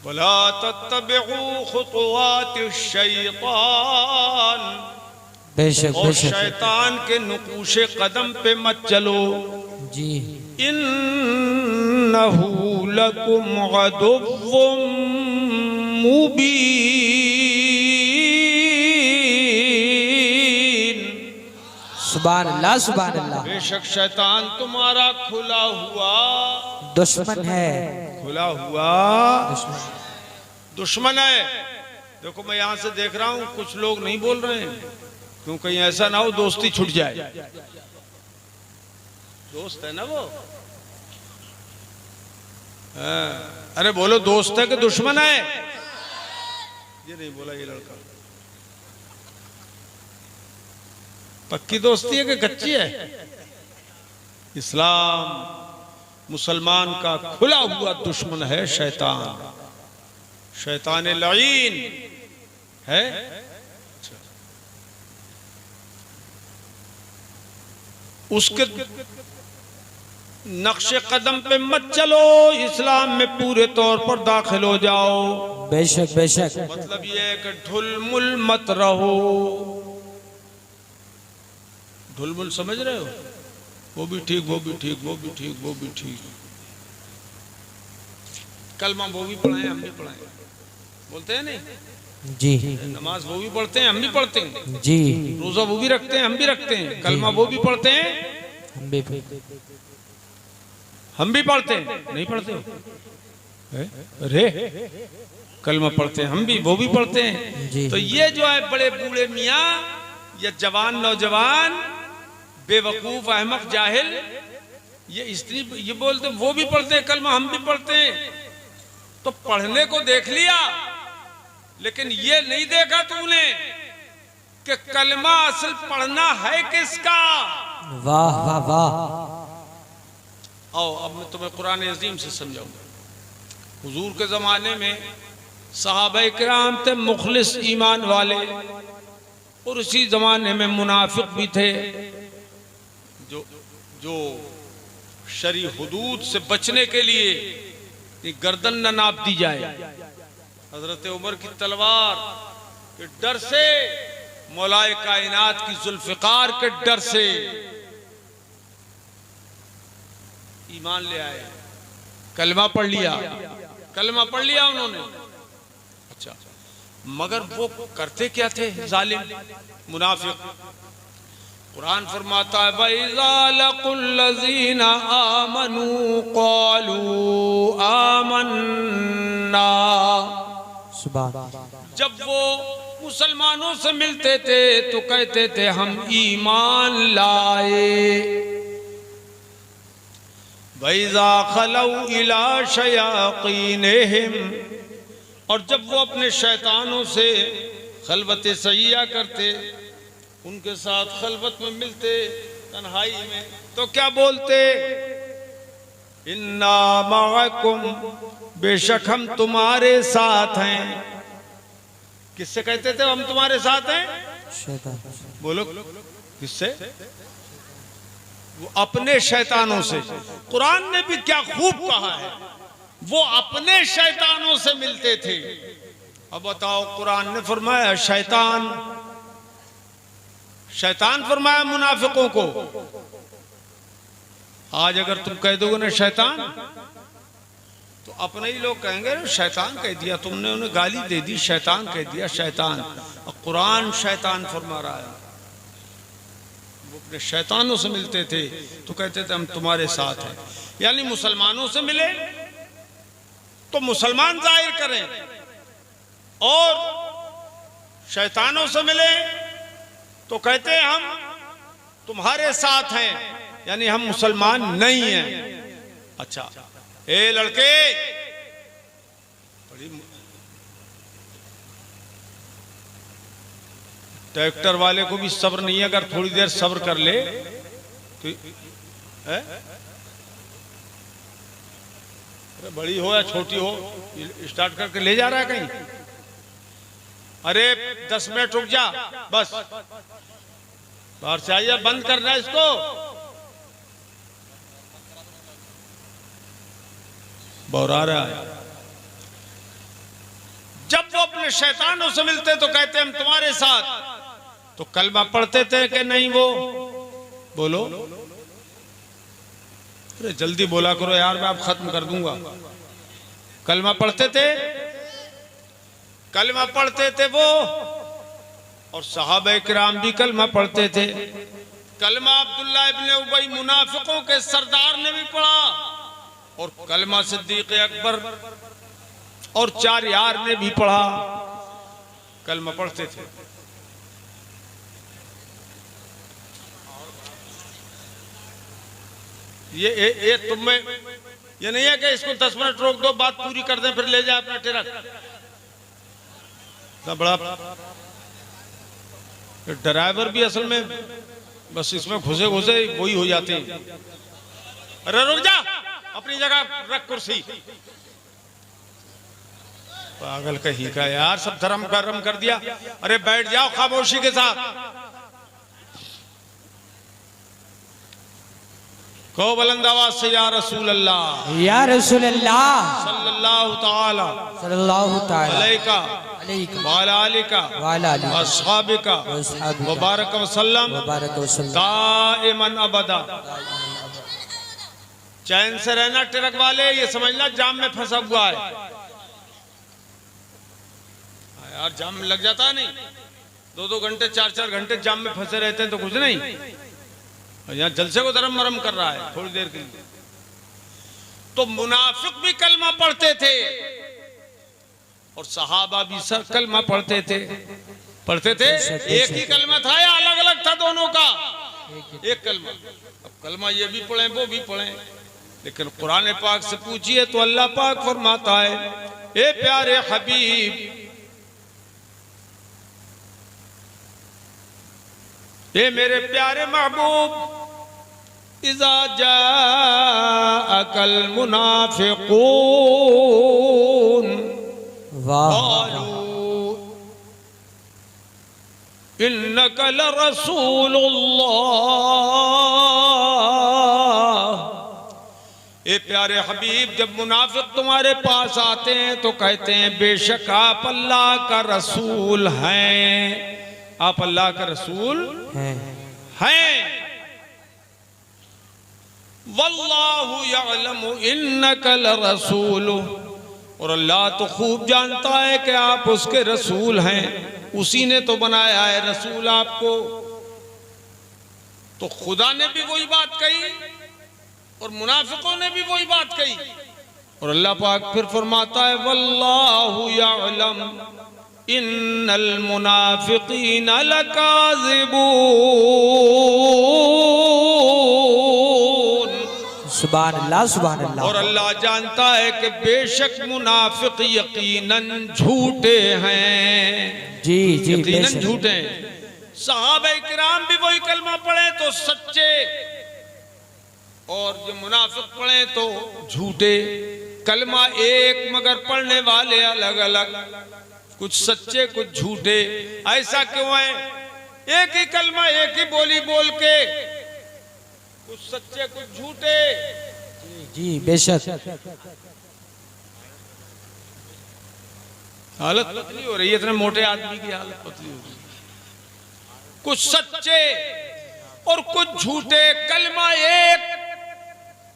वला तत्तबिउ खुतुवातिश शैतान, बेशक और बेशक। शैतान के नुकूशे कदम पे मत चलो। जी। इन्नहू लकुम अदुव्वुम मुबीन। सुभान अल्लाह सुभान अल्लाह। बेशक शैतान तुम्हारा खुला हुआ दुश्मन है, खुला हुआ दुश्मन है। देखो मैं यहां से देख रहा हूं कुछ लोग नहीं बोल रहे हैं, क्यों कहीं ऐसा ना हो दोस्ती छूट जाए। दोस्त है ना वो? अरे बोलो दोस्त है कि दुश्मन है? ये नहीं बोला ये लड़का। पक्की दोस्ती है कि कच्ची है? इस्लाम मुसलमान का खुला हुआ दुश्मन है शैतान, शैतान लईन है। उसके नक्शे कदम पे मत चलो, इस्लाम में पूरे तौर पर दाखिल हो जाओ। बेशक बेशक। मतलब ये है कि ढुलमुल मत रहो। ढुलमुल समझ रहे हो? वो भी ठीक, वो भी ठीक, वो भी ठीक, वो भी ठीक। कलमा वो भी पढ़ाएं, हम भी पढ़ाएं, बोलते हैं नहीं? जी। नमाज वो भी पढ़ते हैं, हम भी पढ़ते हैं। जी। रोजा वो भी रखते हैं, हम भी रखते हैं। कलमा वो भी पढ़ते हैं, हम भी। हम भी पढ़ते हैं, नहीं पढ़ते हो? अरे कलमा पढ़ते हैं हम भी, वो भी पढ़ते हैं। तो ये जो है बड़े बूढ़े मियाँ या जवान नौजवान बेवकूफ अहमक जाहिल, ये स्त्री ये बोलते वो भी पढ़ते हैं कलमा, हम भी पढ़ते हैं। तो पढ़ने को देख लिया, लेकिन ये नहीं देखा तूने कि कलमा असल पढ़ना है किसका। वाह वाह वाह। आओ अब मैं तुम्हें कुरान अजीम से समझाऊंगा। हुजूर के ज़माने में सहाबा किराम थे मुखलिस ईमान वाले, और उसी ज़माने में मुनाफिक भी थे जो शरी हुदूद से बचने के लिए गर्दन न नाप दी जाए, हजरत उमर की तलवार के डर से, मौलाए कायनात की जुल्फ़िकार के डर से ईमान ले आए, कलमा पढ़ लिया, कलमा पढ़ लिया उन्होंने। अच्छा, मगर वो करते क्या थे जालिम मुनाफिक? कुरान फरमाता है वइज़ा लक़ुल्लज़ीना आमनू क़ालू आमन्ना। जब वो मुसलमानों से मिलते थे तो कहते थे हम ईमान लाए। वइज़ा खलऊ इला शयातीनिहिम, और जब वो अपने शैतानों से खलवत सय्या करते, उनके साथ खलवत में मिलते तन्हाई में, तो क्या बोलते? इन्ना मअकुम, बेशक हम तुम्हारे साथ हैं। किससे कहते थे हम तुम्हारे साथ हैं? शैतान। बोलो किससे? वो अपने शैतानों से। कुरान ने भी क्या खूब कहा है, वो अपने शैतानों से मिलते थे। अब बताओ, कुरान ने फरमाया शैतान, शैतान फरमाया मुनाफिकों को। आज अगर तुम कह दोगे ना शैतान, तो अपने ही लोग कहेंगे शैतान कह दिया तुमने, उन्हें गाली दे दी, शैतान कह दिया शैतान। और कुरान शैतान फरमा रहा है। वो अपने शैतानों से मिलते थे तो कहते थे हम तुम्हारे साथ हैं। यानी मुसलमानों से मिले तो मुसलमान जाहिर करें, और शैतानों से मिले तो कहते हैं हम तुम्हारे साथ हैं, यानी हम मुसलमान नहीं हैं। अच्छा, ए लड़के, बड़ी ट्रैक्टर वाले को भी सब्र नहीं है, अगर थोड़ी देर सब्र कर ले तो है? अरे बड़ी हो या छोटी हो, स्टार्ट करके ले जा रहा है कहीं। अरे 10 मिनट रुक जा, बस बाहर से आइए, बंद करना है इसको। बौरा रहा है। जब वो अपने शैतानों से मिलते तो कहते हम तुम्हारे साथ, तो कलमा पढ़ते थे कि नहीं? वो बोलो, अरे जल्दी बोला करो यार, मैं अब खत्म कर दूंगा। कलमा पढ़ते थे, कलमा पढ़ते थे वो, और सहाबा किराम भी कलमा पढ़ते थे। कलमा अब्दुल्ला इब्ने उबई मुनाफिकों के सरदार ने भी पढ़ा, और कलमा सिद्दीक अकबर और 4 यार ने भी पढ़ा। कलमा पढ़ते थे। ये तुम में ये नहीं है कि इसको 10 मिनट रोक दो, बात पूरी कर दें, फिर ले जाए अपना ट्रक। बड़ा ड्राइवर भी असल में बस इसमें घुसे घुसे वही हो जाते हैं। अरे रुक जा, अपनी जगह रख कुर्सी। पागल कहीं का यार, सब धर्म गरम कर दिया। अरे बैठ जाओ खामोशी के साथ। कहो बुलंद आवाज से या रसूल अल्लाह, या रसूल अल्लाह सल्लल्लाहु ताला अलैका वाला आलिका अस्हाबिका मुबारक वसल्लम दाइमन अबदा। चैन से रहना ट्रक वाले, ये समझना जाम में फंसा हुआ है यार। जाम में लग जाता है नहीं, 2-2 घंटे 4-4 घंटे जाम में फंसे रहते हैं तो कुछ नहीं। यहाँ जलसे को धर्म मरम कर रहा है थोड़ी देर के लिए। तो मुनाफिक भी कलमा पढ़ते थे और सहाबा भी सर कलमा पढ़ते थे। एक ही कलमा था या अलग अलग था दोनों का? एक कलमा। अब कलमा ये भी पढ़ें वो भी पढ़ें, लेकिन कुरान पाक से पूछिए तो अल्लाह पाक फरमाता है, ए प्यारे हबीब, ए मेरे प्यारे महबूब, इज़ा जाअकल मुनाफिकून क़ालू इन्नका लरसूलुल्लाह। ए प्यारे हबीब, जब मुनाफिक तुम्हारे पास आते हैं तो कहते हैं बेशक आप अल्लाह का रसूल हैं, आप अल्लाह का रसूल हैं। वल्लाहु यअलमु इन्नका लरसूलुहु, और अल्लाह तो खूब जानता है कि आप उसके रसूल हैं, उसी ने तो बनाया है रसूल आपको। तो खुदा ने भी वही बात कही और मुनाफिकों ने भी वही बात कही, और अल्लाह पाक फिर फरमाता है वल्लाहु यअलम इन्नल मुनाफिकीन लकाज़िबून। सुभान अल्लाह, सुभान अल्लाह। और अल्लाह जानता है कि बेशक मुनाफिक यकीनन झूठे हैं। जी जी, यकीनन झूठे हैं। सहाबा किराम भी वही कलमा पढ़े तो सच्चे, और जो मुनाफिक पढ़े तो झूठे। कलमा एक मगर पढ़ने वाले अलग अलग, कुछ सच्चे कुछ झूठे। ऐसा क्यों है? एक ही कलमा एक ही बोली बोल के, कुछ सच्चे कुछ झूठे। जी बेशक। हालत पतली हो रही है, इतने मोटे आदमी की हालत पतली हो रही है। कुछ सच्चे और कुछ झूठे। कलमा एक,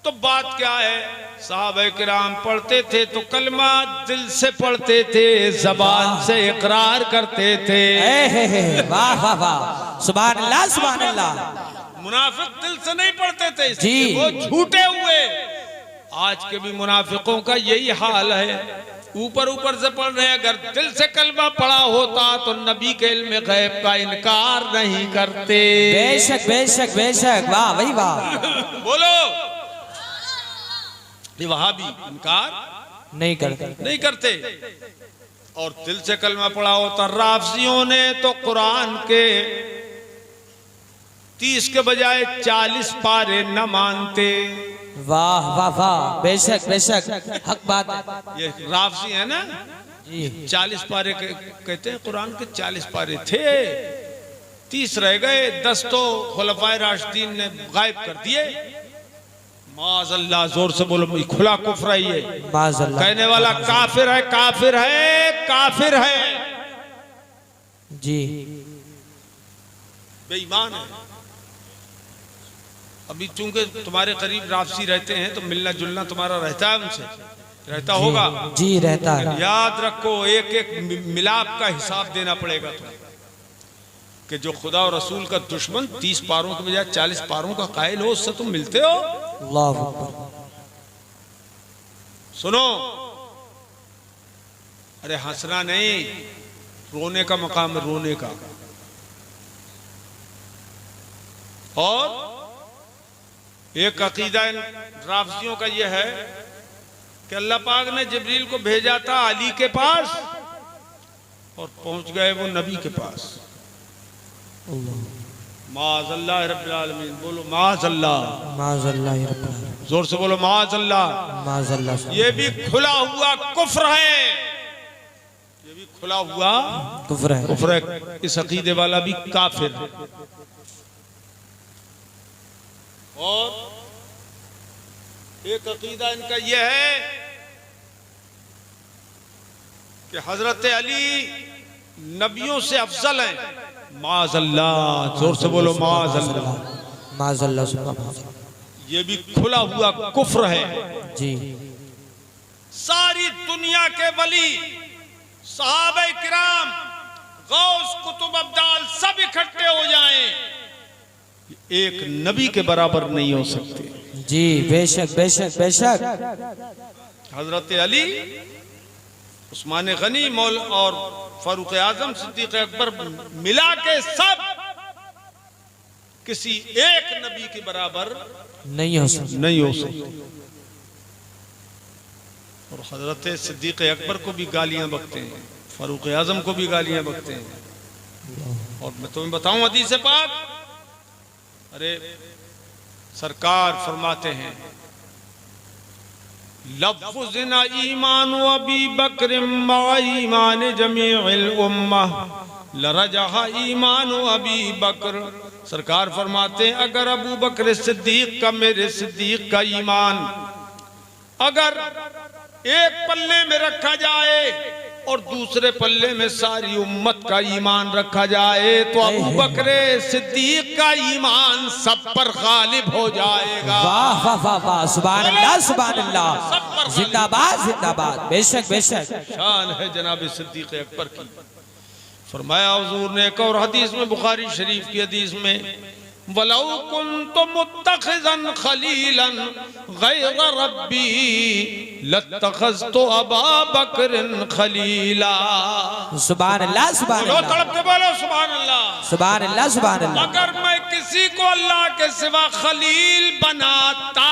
तो बात क्या है? साहबे किराम पढ़ते थे तो कलमा दिल से पढ़ते थे, जबान से इकरार करते थे। वाह वाह वाह, सुभान अल्लाह, सुभान अल्लाह। मुनाफिक दिल से नहीं पढ़ते थे, जी, वो झूठे हुए। आज के भी मुनाफिकों का यही हाल है, ऊपर ऊपर से पढ़ रहे हैं। अगर दिल से कलमा पढ़ा होता तो नबी के इल्म गैब का इनकार नहीं करते। बेशक बेशक बेशक, वाह भाई वाह। बोलो, ये वहाबी इनकार नहीं करते। और दिल से कलमा पढ़ा होता। राफजियों ने तो कुरान के 30 के बजाय 40 पारे न मानते। वाह वाह वाह, बेशक बेशक, हक बात। ये राफजी है ना जी। 40 पारे कहते हैं, कुरान के 40 पारे थे, 30 रह गए। 10 तो खुलफाए राशिदीन ने गायब कर दिए। माज़अल्लाह, जोर से बोलो, खुला कुफ्र है ये। माज़अल्लाह, कहने वाला काफिर है, काफिर है, काफिर है, जी बेईमान है। अभी चूंकि तुम्हारे करीब राफसी रहते हैं तो मिलना जुलना तुम्हारा रहता है उनसे, रहता होगा जी, रहता है। याद रखो, एक एक मिलाप का हिसाब देना पड़ेगा तुम्हें, कि जो खुदा और रसूल का दुश्मन 30 पारों के बजाय 40 पारों का कायल हो, उससे तुम मिलते हो। अल्लाह अकबर। सुनो, अरे हंसना नहीं, रोने का मकाम है, रोने का। और एक अकीदा राफजियों का यह है कि अल्लाह पाक ने जिब्रील को भेजा था अली के पास और पहुंच गए वो नबी के पास। माज़अल्लाह रब्बिल आलमीन, बोलो माज़अल्लाह, माज़अल्लाह रब्बिल आलमीन, जोर से बोलो माज़अल्लाह। माज़अल्लाह। ये भी खुला हुआ कुफ्र है, ये भी खुला हुआ कुफ्र है। कुफ्र है। इस अकीदे वाला भी काफिर है। और एक अकीदा इनका यह है कि हजरत अली नबियों से अफजल हैं। माज़अल्लाह, जोर से बोलो माज़अल्लाह, माज़अल्लाह। ये भी खुला हुआ कुफ्र है। जी। सारी दुनिया के वली, सहाबा किराम, गौस, कुतुब, अब्दाल सब इकट्ठे हो जाएं, एक नबी के बराबर नहीं हो सकते। जी बेशक बेशक बेशक। हजरत अली, उस्मान गनी, मौल और फारूक आजम, सिद्दीक अकबर मिला के सब किसी एक नबी के बराबर नहीं हो सकता, नहीं हो सकते। और हजरत सिद्दीक अकबर को भी गालियां बकते हैं, फारूक आजम को भी गालियां बकते हैं। और मैं तुम्हें बताऊं हदीस पाक, अरे सरकार फरमाते हैं लफ्ज़ना ईमान अबी बकर ईमान जमीउल उम्मह लरजहा ईमान अबी बकर। सरकार फरमाते हैं अगर अबू बकर सिद्दीक का, मेरे सिद्दीक का ईमान अगर एक पल्ले में रखा जाए और दूसरे पल्ले में सारी उम्मत का ईमान रखा जाए तो अबू बकर सिद्दीक का ईमान सब पर गालिब हो जाएगा। वाह वाह वाह वाह, सुभान अल्लाह सुभान अल्लाह, जिंदाबाद जिंदाबाद, बेशक बेशक। शान है जनाब सिद्दीक अकबर की। फरमाया हुजूर ने एक और हदीस में, बुखारी शरीफ की हदीस में, वलौ कुन्तु मुत्तखिज़न खलीलन गैर रब्बी लत्तखज़तु अबा बकर खलीला। सुभान अल्लाह सुभान बोलो, अल्लाह, तड़प के बोलो सुभान अल्लाह, सुभान अल्लाह सुभान अल्लाह। अगर मैं किसी को अल्लाह के सिवा खलील बनाता,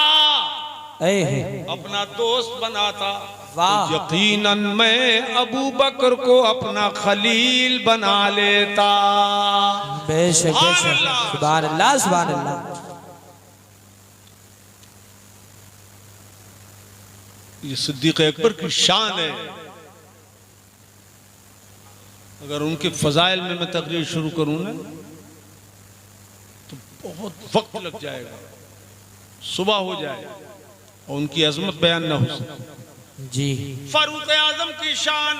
अपना दोस्त बनाता, वाह, यकीनन मैं अबू बकर को अपना खलील बना लेता। बेशक बेशक, सुभान अल्लाह सुभान अल्लाह। ये सिद्दीक अकबर की शान है। अगर उनके फजाइल में मैं तकरीर शुरू करूं ना तो बहुत वक्त लग जाएगा, सुबह हो जाए और उनकी अजमत बयान ना हो सके। जी फारूक आजम की शान,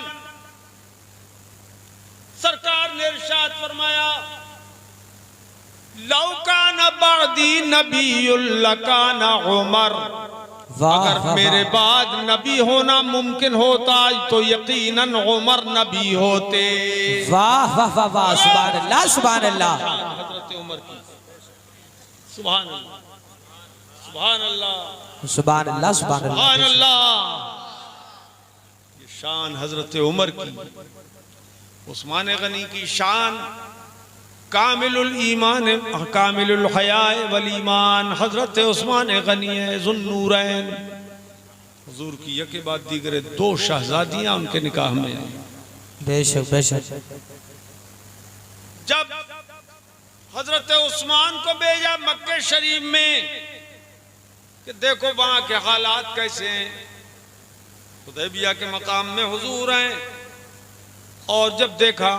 सरकार ने इरशाद फरमाया लौकाना बादी नबीयुल लकाना उमर। अगर मेरे बाद नबी होना मुमकिन होता तो यकीनन उमर नबी होते। वाह वाह वाह वाह, सुभान अल्लाह सुभान अल्लाह। हजरत उमर की सुभान अल्लाह सुभान अल्लाह सुभान अल्लाह सुभान अल्लाह, सुभान अल्लाह। ये शान हजरत उमर की। उस्मान गनी की शान कामिलुल ईमान कामिलुल हया वल ईमान हजरत उस्मान गनी है, ज़ुन्नूरैन। हुजूर की यके बाद दीगरे दो शहजादियां उनके निकाह में आई। बेशक बेशक। जब हजरत उस्मान को भेजा मक्के शरीफ में कि देखो वहां के हालात कैसे हैं, हुदैबिया के मकाम में हुजूर हैं, और जब देखा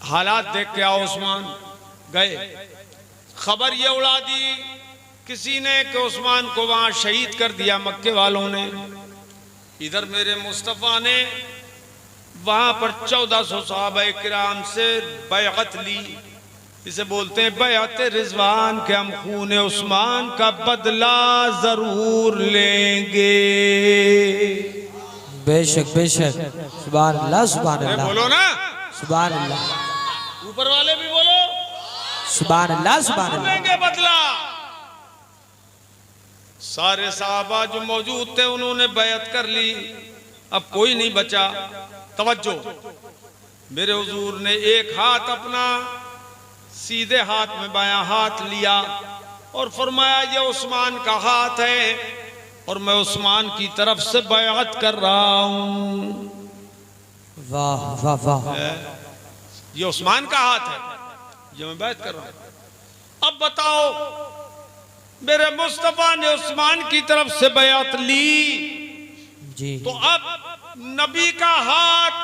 हालात देख के आओ उस्मान गए, खबर ये उड़ा दी किसी ने कि उस्मान को वहां शहीद कर दिया मक्के वालों ने। इधर मेरे मुस्तफ़ा ने वहां पर 1400 सहाबाए किराम से बैअत ली। इसे बोलते हैं बैअत रिजवान, के हम खून उस्मान का बदला जरूर लेंगे। बेशक बेशक, सुभान अल्लाह सुभान अल्लाह। बोलो ना सुभान अल्लाह, ऊपर वाले भी बोलो सुभान अल्लाह सुभान अल्लाह। लेंगे बदला। सारे साहबा जो मौजूद थे उन्होंने बैअत कर ली, अब कोई नहीं बचा। तवज्जो, मेरे हुजूर ने एक हाथ अपना सीधे हाथ में बायां हाथ लिया और फरमाया ये उस्मान का हाथ है और मैं उस्मान की तरफ से बैअत कर रहा हूं। वाह वाह वाह, ये उस्मान का हाथ है, ये मैं बैत कर रहा हूं। अब बताओ, मेरे मुस्तफा ने उस्मान की तरफ से बैअत ली जी, तो अब नबी का हाथ,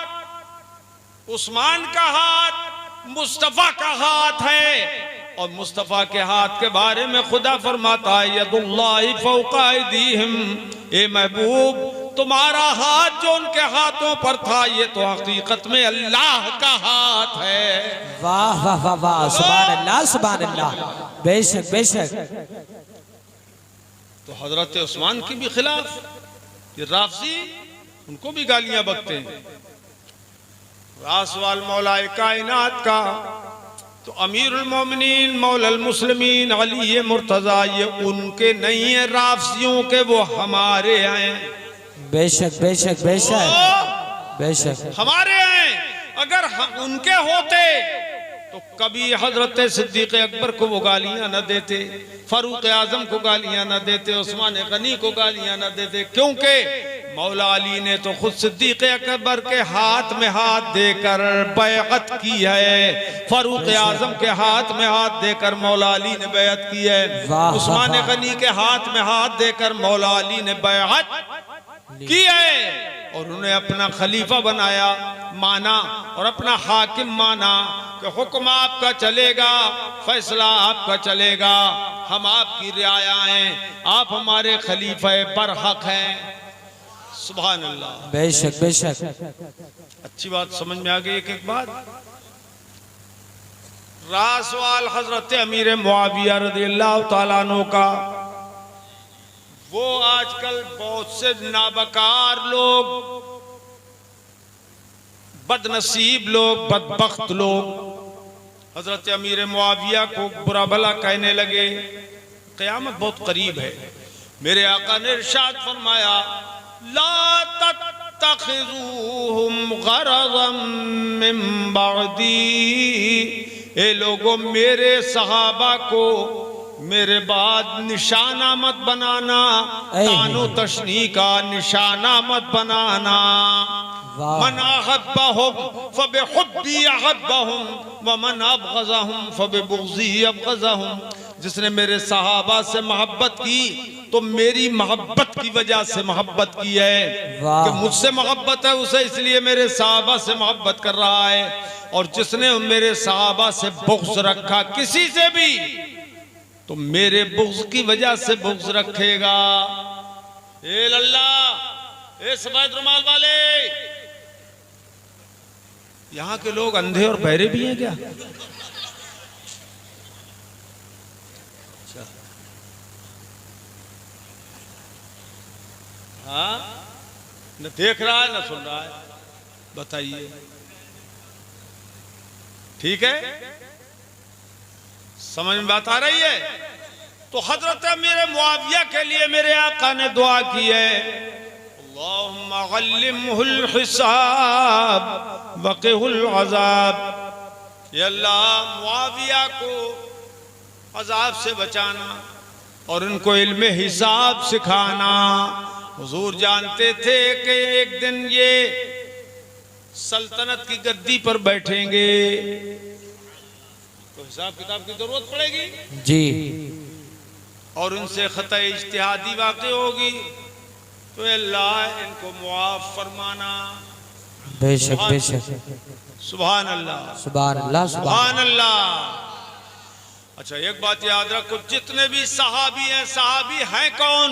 उस्मान का हाथ, मुस्तफा का हाथ है। और मुस्तफा के हाथ के बारे में खुदा फरमाता है यदुल्लाहि फौका अयदीहिम, ए महबूब तुम्हारा हाथ जो उनके हाथों पर था ये तो हकीकत में अल्लाह का हाथ है। वाह वाह वाह वाह, सुभान अल्लाह सुभान अल्लाह। बेशक बेशक। तो हजरत उस्मान की भी खिलाफ ये राफसी, उनको भी गालियां बकते हैं। रासवाल मौलाए कायनात का तो अमीरुल मोमिनीन मौलल मुस्लिमीन अली मुर्तजा ये उनके नहीं है राफसियों के, वो हमारे हैं। बेशक बेशक बेशक बेशक हमारे हैं। अगर हम उनके होते तो कभी हजरत सिद्दीक अकबर को वो गालियां न देते, फारूक आजम को गालियां न देते, उस्मान गनी को गालियां न देते, क्योंकि मौला अली ने तो खुद सिद्दीक अकबर के हाथ में हाथ देकर बैअत की है, फारूक आजम के हाथ में हाथ देकर मौला अली ने बैअत की है, उस्मान गनी के हाथ में हाथ देकर मौला अली ने बैअत की है, और उन्हें अपना खलीफा बनाया, माना, और अपना हाकिम माना कि हुक्म आपका चलेगा, फैसला आपका चलेगा, हम आपकी रियाया हैं, आप हमारे खलीफा बरहक हैं। सुभान अल्लाह। बेशक बेशक। अच्छी बात समझ में आ गई। एक बात रासवाल हजरत अमीर मुआविया रज़ियल्लाहु तआला अन्हु का, वो आजकल बहुत से नाबकार लोग, बदनसीब लोग, बदबख्त लोग हजरत अमीर मुआविया को बुरा भला कहने लगे। क़यामत बहुत करीब है। मेरे आका ने इरशाद फरमाया, ला तत्तखिज़ूहुम गरज़म मिन बअदी, ए लोगों मेरे सहाबा को मेरे बाद निशाना मत बनाना, तानो तशनी का निशाना मत बनाना। मन अहब्बहुम फबिहुब्बी अहब्बहुम व मन अबग़ज़हुम फबिबुग़ज़ी अबग़ज़हुम। जिसने मेरे सहाबा से मोहब्बत की तो मेरी मोहब्बत की वजह से मोहब्बत की है, कि मुझसे मोहब्बत है उसे इसलिए मेरे सहाबा से मोहब्बत कर रहा है, और जिसने मेरे सहाबा से बुग़्ज़ रखा किसी से भी तो मेरे बुग़्ज़ की वजह से बुग़्ज़ रखेगा। ए लल्ला, ए सफेद रुमाल वाले, यहाँ के लोग अंधे और बहरे भी हैं क्या? अच्छा, हाँ, न देख रहा है न सुन रहा है, बताइए, ठीक है? समझ में बात आ रही है? तो हजरत मेरे मुआविया के लिए मेरे आका ने दुआ की है, अल्लाहुम्मा गल्लिमहुल हिसाब वक़िहुल अज़ाब। या अल्लाह मुआविया को अज़ाब से बचाना और उनको इल्म हिसाब सिखाना। हुजूर जानते थे कि एक दिन ये सल्तनत की गद्दी पर बैठेंगे तो हिसाब किताब की जरूरत पड़ेगी जी, और उनसे खता इज्तिहादी वाक़ई होगी, तो अल्लाह इनको मुआफ़ फरमाना। बेशक बेशक। सुभान अल्लाह सुभान अल्लाह सुभान अल्लाह। अच्छा, एक बात याद रखो, जितने भी सहाबी हैं कौन?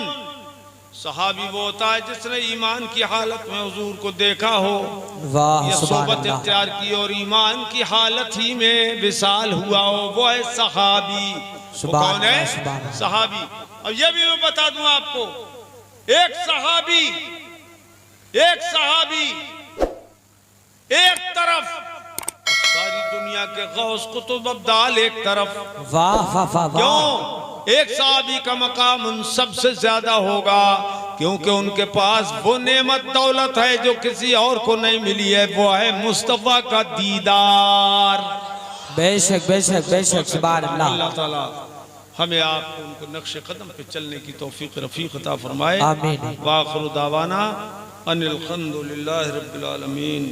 सहाबी वो होता है जिसने ईमान की हालत में हुजूर को देखा हो, या सोबत इख्तियार की और ईमान की हालत ही में विसाल हुआ हो, वो है सहाबी। वो कौन है? सहाबी। अब ये भी मैं बता दूं आपको, एक सहाबी एक तरफ, सारी दुनिया के गौस कुतुब अब्दाल एक तरफ। वाह वाह वाह। क्यों? एक सहाबी का मकाम उन सबसे ज्यादा होगा, क्योंकि उनके पास वो नेमत दौलत है जो किसी और को नहीं मिली है, वो है मुस्तफा का दीदार। बेशक बेशक बेशक। सुभान अल्लाह। अल्लाह ताला हमें आपको उनको नक्शे कदम पे चलने की तौफीक रफीक अता फरमाए। आमीन। व आखिरु दावाना अनिल हम्दुलिल्लाहि रब्बिल आलमीन।